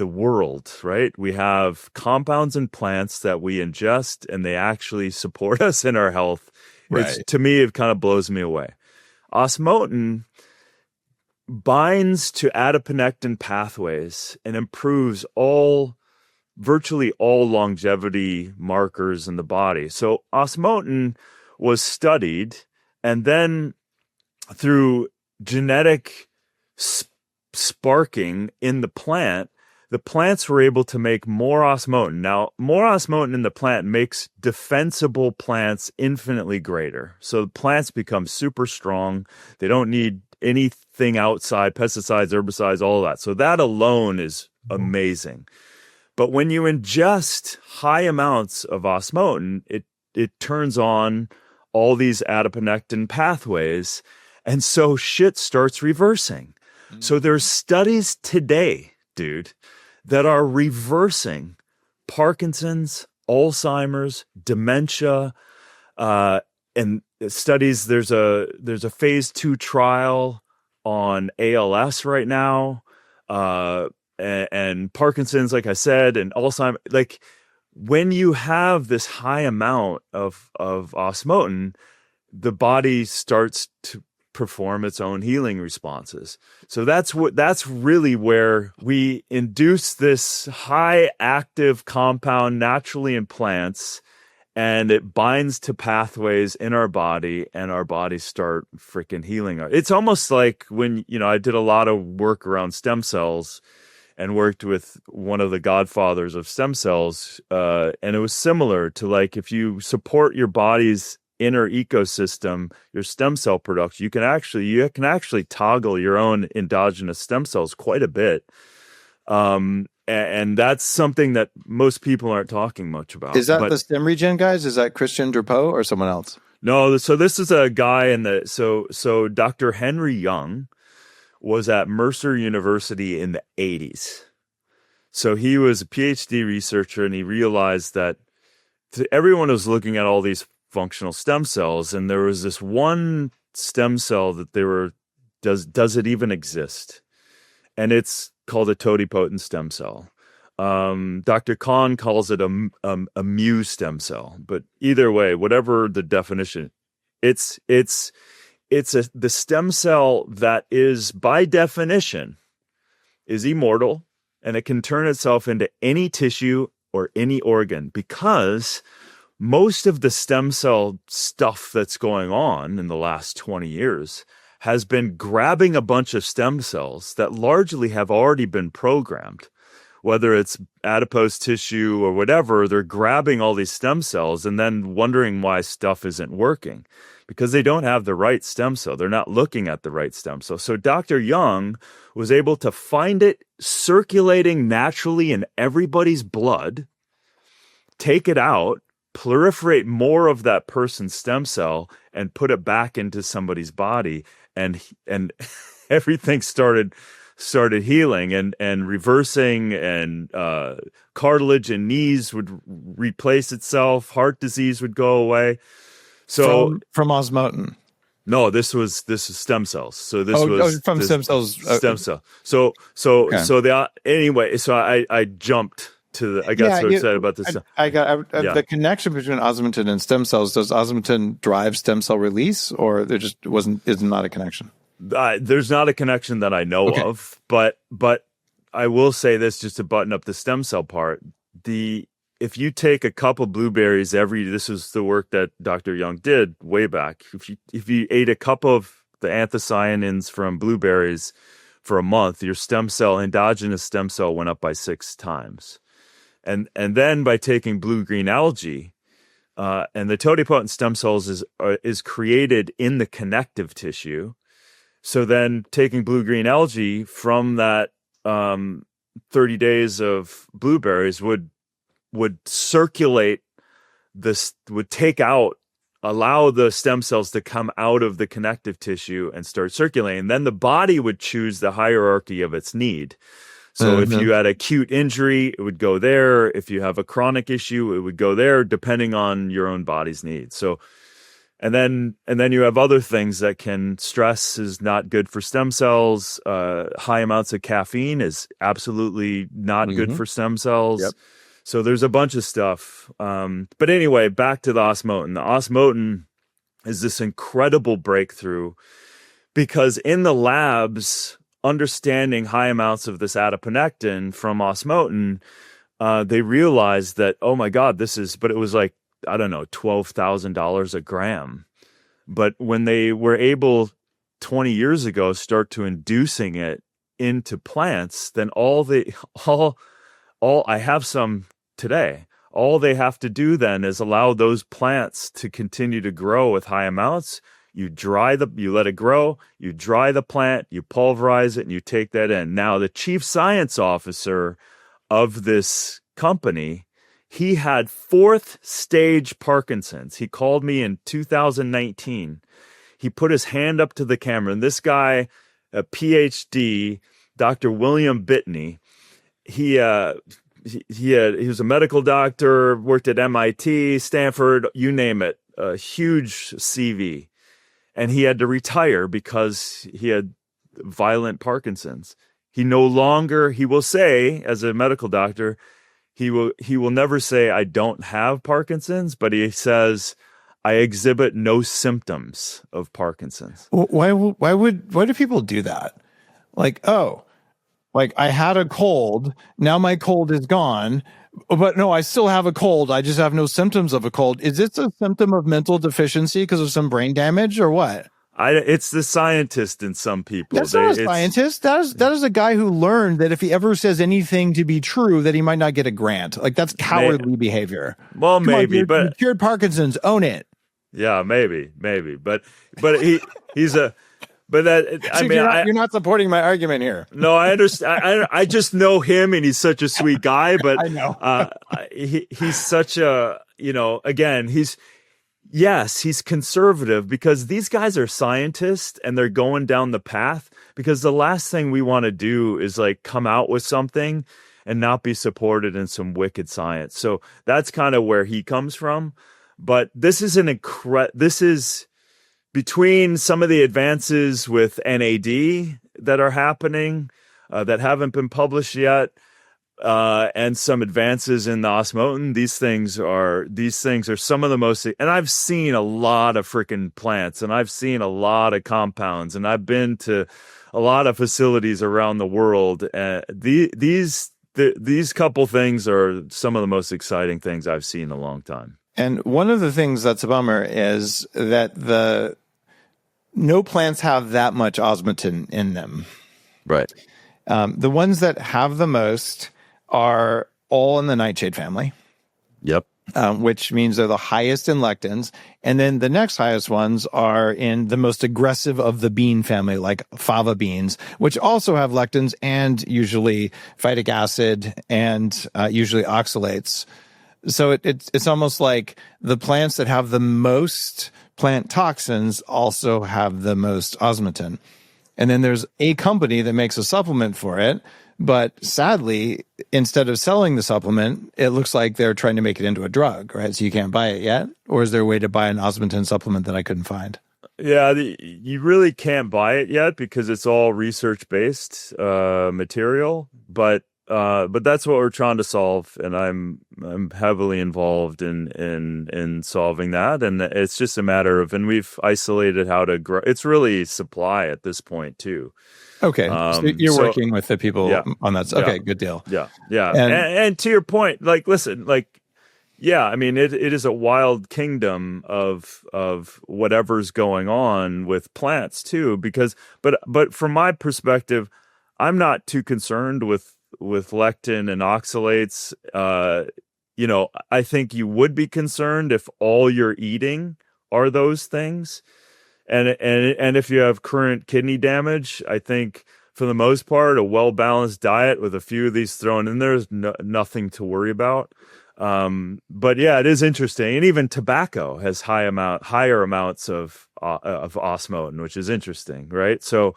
world, right? We have compounds in plants that we ingest, and they actually support us in our health. Right. To me, it kind of blows me away. Osmotin binds to adiponectin pathways and improves virtually all longevity markers in the body. So osmotin was studied, and then through genetic sparking in the plants were able to make more osmotin. Now, more osmotin in the plant makes defensible plants infinitely greater. So the plants become super strong. They don't need anything outside, pesticides, herbicides, all of that. So that alone is amazing. But when you ingest high amounts of osmotin, it turns on all these adiponectin pathways, and so shit starts reversing. So there's studies today, dude, that are reversing Parkinson's, Alzheimer's, dementia, and studies. There's a phase 2 trial on ALS right now, and Parkinson's, like I said, and Alzheimer's. Like, when you have this high amount of osmotin, the body starts to perform its own healing responses. So that's really where we induce this high active compound naturally in plants, and it binds to pathways in our body, and our bodies start freaking healing. It's almost like when, I did a lot of work around stem cells and worked with one of the godfathers of stem cells, and it was similar to, like, if you support your body's inner ecosystem, your stem cell production, you can actually toggle your own endogenous stem cells quite a bit. And and that's something that most people aren't talking much about. Is that the stem regen guys? Is that Christian Drapeau or someone else? No, so this is a guy so Dr. Henry Young was at Mercer University in the 80s. So he was a PhD researcher, and he realized that everyone was looking at all these functional stem cells, and there was this one stem cell that they were, does it even exist? And it's called a totipotent stem cell. Dr. Kahn calls it a mu stem cell, but either way, whatever the definition, it's the stem cell that is by definition is immortal, and it can turn itself into any tissue or any organ, because most of the stem cell stuff that's going on in the last 20 years has been grabbing a bunch of stem cells that largely have already been programmed. Whether it's adipose tissue or whatever, they're grabbing all these stem cells and then wondering why stuff isn't working, because they don't have the right stem cell. They're not looking at the right stem cell. So Dr. Young was able to find it circulating naturally in everybody's blood, take it out, proliferate more of that person's stem cell, and put it back into somebody's body, and everything started healing and reversing, and cartilage in knees would replace itself, heart disease would go away. So from Osmotin. No, this is stem cells. So this was from stem cells. Stem cell. So anyway, so I jumped to I got so excited about this. The connection between osmotin and stem cells. Does osmotin drive stem cell release, or there just is not a connection? There's not a connection that I know of, but I will say this, just to button up the stem cell part. If you take a couple blueberries this is the work that Dr. Young did way back. If you ate a cup of the anthocyanins from blueberries for a month, your endogenous stem cell went up by 6 times. And then by taking blue-green algae, and the totipotent stem cells is created in the connective tissue. So then taking blue-green algae from that 30 days of blueberries would circulate this, would allow the stem cells to come out of the connective tissue and start circulating. Then the body would choose the hierarchy of its need. So if you had acute injury, it would go there. If you have a chronic issue, it would go there, depending on your own body's needs. So, and then you have other things that stress is not good for stem cells. High amounts of caffeine is absolutely not good for stem cells. Yep. So there's a bunch of stuff. But anyway, back to the Osmotin. The Osmotin is this incredible breakthrough, because in the labs, understanding high amounts of this adiponectin from Osmotin, they realized that, oh my God, but it was like, I don't know, $12,000 a gram. But when they were able 20 years ago start to inducing it into plants, then I have some today. All they have to do then is allow those plants to continue to grow with high amounts. You let it grow, you dry the plant, you pulverize it, and you take that in. Now, the chief science officer of this company, he had 4th stage Parkinson's. He called me in 2019. He put his hand up to the camera, and this guy, a PhD, Dr. William Bitney, he was a medical doctor, worked at MIT, Stanford, you name it, a huge CV. And he had to retire because he had violent Parkinson's. He will say, as a medical doctor, he will never say, I don't have Parkinson's, but he says, I exhibit no symptoms of Parkinson's. Why do people do that? Like I had a cold, now my cold is gone, but no, I still have a cold. I just have no symptoms of a cold. Is this a symptom of mental deficiency because of some brain damage or what? It's the scientist in some people. That's not a scientist. That is a guy who learned that if he ever says anything to be true, that he might not get a grant. Like, that's cowardly behavior. Well, maybe, but you cured Parkinson's, own it. Yeah, maybe, but he's a. But that, I mean, you're not supporting my argument here. No, I understand. I just know him, and he's such a sweet guy. But I know. He's such a, again, he's conservative because these guys are scientists and they're going down the path, because the last thing we want to do is like come out with something and not be supported in some wicked science. So that's kind of where he comes from. But this is this is between some of the advances with NAD that are happening that haven't been published yet, and some advances in the Osmotin. These things are some of the most, and I've seen a lot of freaking plants, and I've seen a lot of compounds, and I've been to a lot of facilities around the world. These couple things are some of the most exciting things I've seen in a long time. And one of the things that's a bummer is that no plants have that much osmotin in them. Right. The ones that have the most are all in the nightshade family. Yep. Which means they're the highest in lectins. And then the next highest ones are in the most aggressive of the bean family, like fava beans, which also have lectins and usually phytic acid and usually oxalates. So it's almost like the plants that have the most plant toxins also have the most osmotin. And then there's a company that makes a supplement for it. But sadly, instead of selling the supplement, it looks like they're trying to make it into a drug, right? So you can't buy it yet? Or is there a way to buy an osmotin supplement that I couldn't find? Yeah, you really can't buy it yet because it's all research-based material. But that's what we're trying to solve, and I'm heavily involved in solving that. And it's just a matter of, and we've isolated how to grow. It's really supply at this point too. Okay, so you're working with the people on that. Okay, yeah, good deal. Yeah. And to your point, like, listen, like, yeah, I mean, it is a wild kingdom of whatever's going on with plants too. Because, but from my perspective, I'm not too concerned with lectin and oxalates. I think you would be concerned if all you're eating are those things. And if you have current kidney damage, I think for the most part, a well-balanced diet with a few of these thrown in there is nothing to worry about. But yeah, it is interesting. And even tobacco has higher amounts of osmotin, which is interesting, right? So,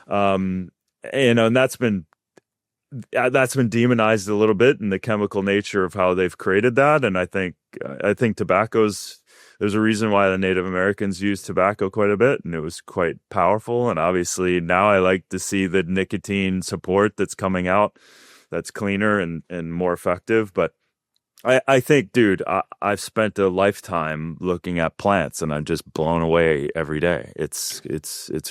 and that's been demonized a little bit in the chemical nature of how they've created that. And I think there's a reason why the Native Americans used tobacco quite a bit, and it was quite powerful. And obviously now I like to see the nicotine support that's coming out that's cleaner and more effective. But I think, dude, I've spent a lifetime looking at plants, and I'm just blown away every day. It's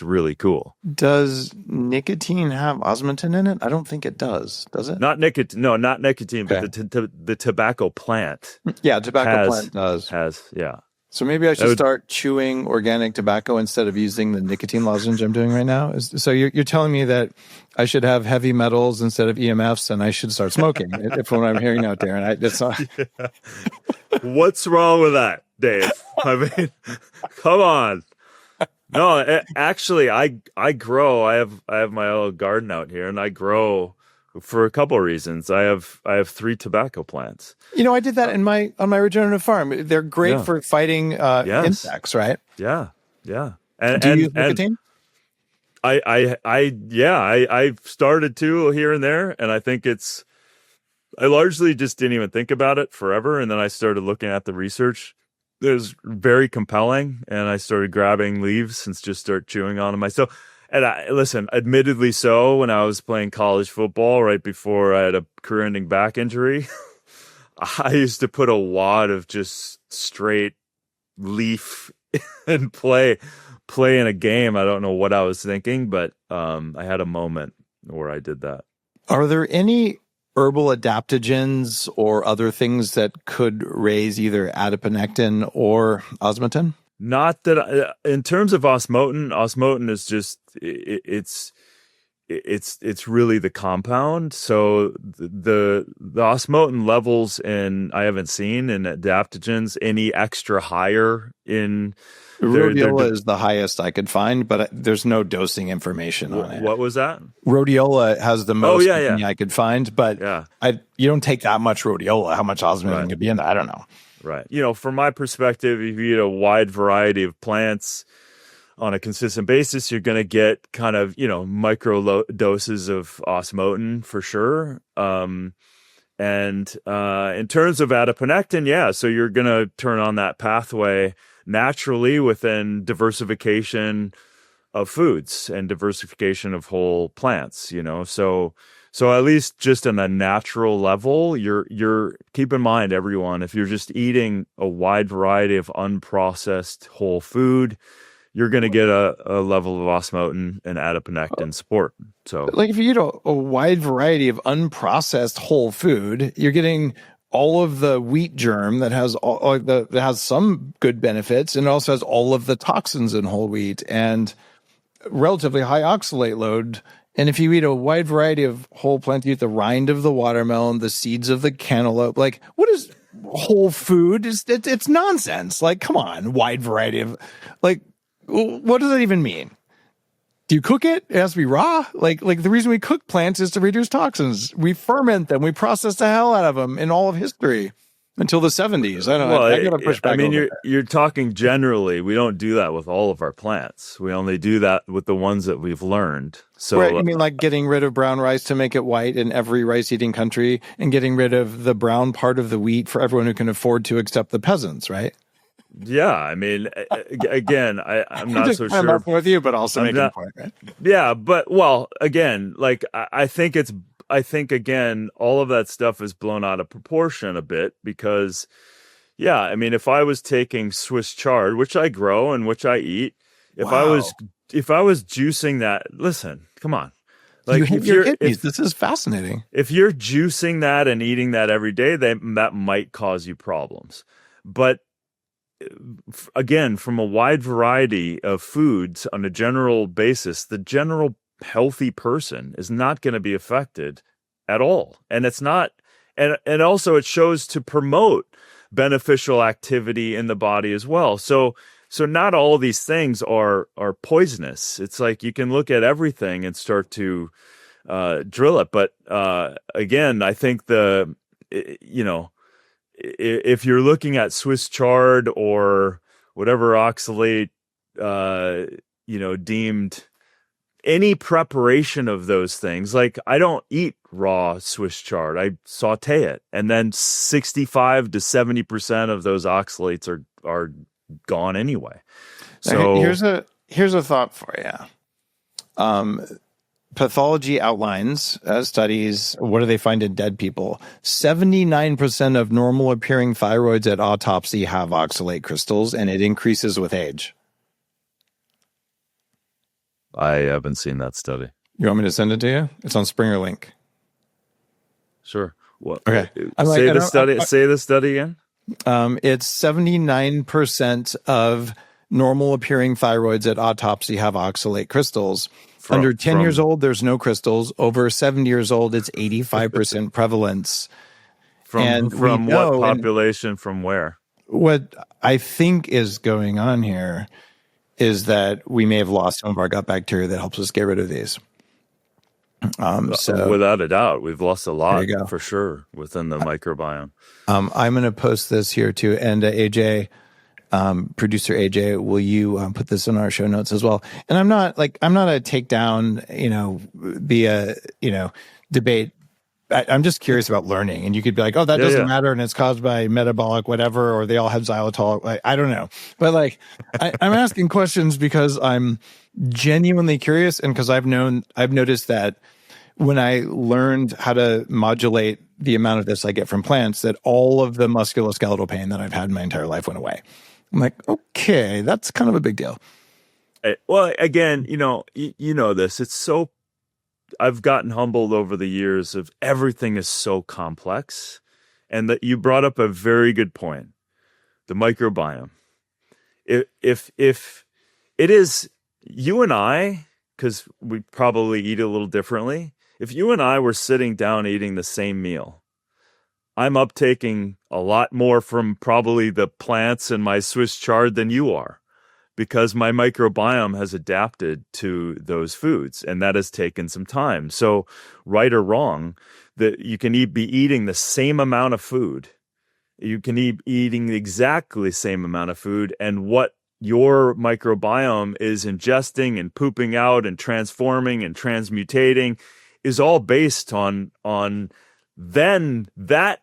really cool. Does nicotine have osmotin in it? I don't think it does. Does it? Not nicotine. No, not nicotine. Okay. But the tobacco plant. Yeah, plant does. Yeah. So maybe I should start chewing organic tobacco instead of using the nicotine lozenge I'm doing right now. So you're telling me that I should have heavy metals instead of EMFs, and I should start smoking. From what I'm hearing out there, and that's not. Yeah. What's wrong with that, Dave? I mean, come on. No, actually, I grow. I have my little garden out here, and I grow for a couple of reasons. I have 3 tobacco plants. I did that on my regenerative farm. They're great for fighting insects, right? Yeah. And do you use nicotine? I've started to here and there, and I think I largely just didn't even think about it forever, and then I started looking at the research. It was very compelling, and I started grabbing leaves and just start chewing on them myself. And listen, admittedly so, when I was playing college football right before I had a career-ending back injury, I used to put a wad of just straight leaf and play in a game. I don't know what I was thinking, but I had a moment where I did that. Are there any herbal adaptogens or other things that could raise either adiponectin or osmotin? Not that in terms of osmotin is just it's really the compound. So the osmotin levels I haven't seen in adaptogens any extra higher in Rhodiola is the highest I could find, but there's no dosing information on it. What was that? Rhodiola has the most I could find, but yeah. You don't take that much rhodiola. How much osmotin could be in that? I don't know. Right. From my perspective, if you eat a wide variety of plants on a consistent basis, you're going to get kind of, micro doses of osmotin for sure. And in terms of adiponectin, so you're going to turn on that pathway naturally within diversification of foods and diversification of whole plants, so at least just on a natural level, you're keep in mind, everyone, if you're just eating a wide variety of unprocessed whole food, you're going to get a level of osmotin and adiponectin support. So like if you eat a wide variety of unprocessed whole food, you're getting all of the wheat germ that has that has some good benefits, and it also has all of the toxins in whole wheat and relatively high oxalate load. And if you eat a wide variety of whole plants, you eat the rind of the watermelon, the seeds of the cantaloupe. Like, what is whole food? It's nonsense. Like, come on, wide variety of, like, what does that even mean? Do you cook it? It has to be raw. Like the reason we cook plants is to reduce toxins. We ferment them. We process the hell out of them in all of history until the 70s. I don't know. I got to push back. I mean, you're talking generally. We don't do that with all of our plants. We only do that with the ones that we've learned. So, right, you mean like getting rid of brown rice to make it white in every rice-eating country, and getting rid of the brown part of the wheat for everyone who can afford to, except the peasants, right? Yeah, I mean, again, I'm not so sure. I'm with you, but also making a point, right? Yeah, but again, like I think again, all of that stuff is blown out of proportion a bit because, I mean, if I was taking Swiss chard, which I grow and which I eat, if I was juicing that, listen, come on. Like, you hit your kidneys. This is fascinating. If you're juicing that and eating that every day, that might cause you problems. But again, from a wide variety of foods on a general basis, the general healthy person is not going to be affected at all. And it's not, and also it shows to promote beneficial activity in the body as well. So not all these things are poisonous. It's like you can look at everything and start to drill it. But again, I think if you're looking at Swiss chard or whatever oxalate, deemed any preparation of those things, like I don't eat raw Swiss chard. I saute it, and then 65 to 70% of those oxalates are gone anyway. So here's a thought for you. Pathology outlines studies. What do they find in dead people? 79% of normal appearing thyroids at autopsy have oxalate crystals, and it increases with age. I haven't seen that study. You want me to send it to you? It's on Springer Link. Sure. What? Okay. Say the study again. It's 79% of normal appearing thyroids at autopsy have oxalate crystals. Under 10 years old, there's no crystals. Over 70 years old, it's 85% prevalence. From what population? From where? What I think is going on here is that we may have lost some of our gut bacteria that helps us get rid of these. So without a doubt, we've lost a lot for sure within the microbiome. I'm going to post this here too. And AJ, producer AJ, will you put this in our show notes as well? And I'm not a takedown, debate. I'm just curious about learning. And you could be like, oh, that doesn't matter. And it's caused by metabolic, whatever, or they all have xylitol. I don't know. But I'm asking questions because I'm genuinely curious. And because I've noticed that when I learned how to modulate the amount of this I get from plants, that all of the musculoskeletal pain that I've had in my entire life went away. I'm like, okay, that's kind of a big deal. Well, again, you know this. It's so, I've gotten humbled over the years of everything is so complex. And that you brought up a very good point. The microbiome. If it is, you and I because we probably eat a little differently. If you and I were sitting down eating the same meal, I'm uptaking a lot more from probably the plants in my Swiss chard than you are, because my microbiome has adapted to those foods, and that has taken some time. So right or wrong, that you can be eating the same amount of food. You can be eating exactly the same amount of food, and what your microbiome is ingesting and pooping out and transforming and transmutating is all based on then that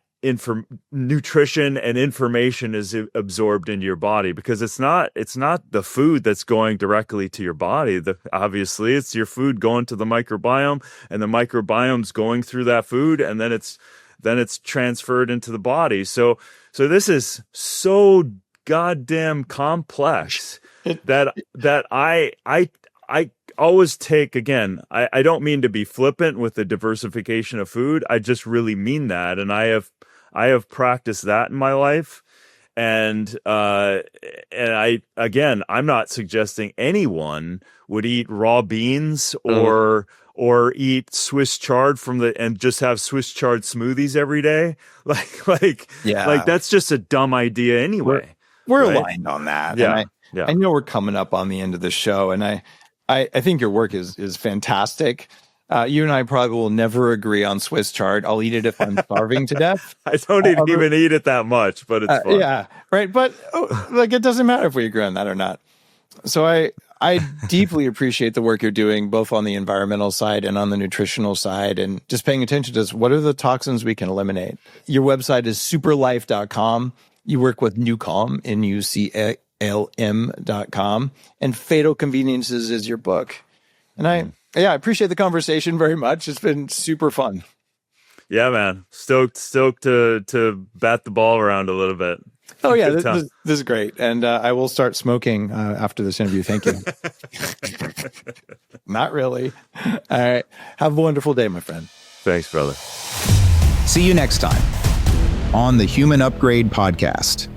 nutrition and information is absorbed into your body, because it's not the food that's going directly to your body. Obviously it's your food going to the microbiome, and the microbiome's going through that food, and then it's transferred into the body. So this is so goddamn complex that I always take, again, I don't mean to be flippant with the diversification of food. I just really mean that. And I have practiced that in my life. And I'm not suggesting anyone would eat raw beans or eat Swiss chard and just have Swiss chard smoothies every day. Like that's just a dumb idea anyway. We're right? aligned on that. Yeah. And I know we're coming up on the end of the show, and I think your work is fantastic. You and I probably will never agree on Swiss chard. I'll eat it if I'm starving to death. I don't even eat it that much, but it's fun. Yeah, right. But it doesn't matter if we agree on that or not. So I deeply appreciate the work you're doing, both on the environmental side and on the nutritional side, and just paying attention to what are the toxins we can eliminate. Your website is superlife.com. You work with Nucalm, NUCALM.com, and Fatal Conveniences is your book. And I appreciate the conversation very much. It's been super fun. Yeah, man. Stoked to bat the ball around a little bit. Oh, yeah. This is great. And I will start smoking after this interview. Thank you. Not really. All right. Have a wonderful day, my friend. Thanks, brother. See you next time on the Human Upgrade Podcast.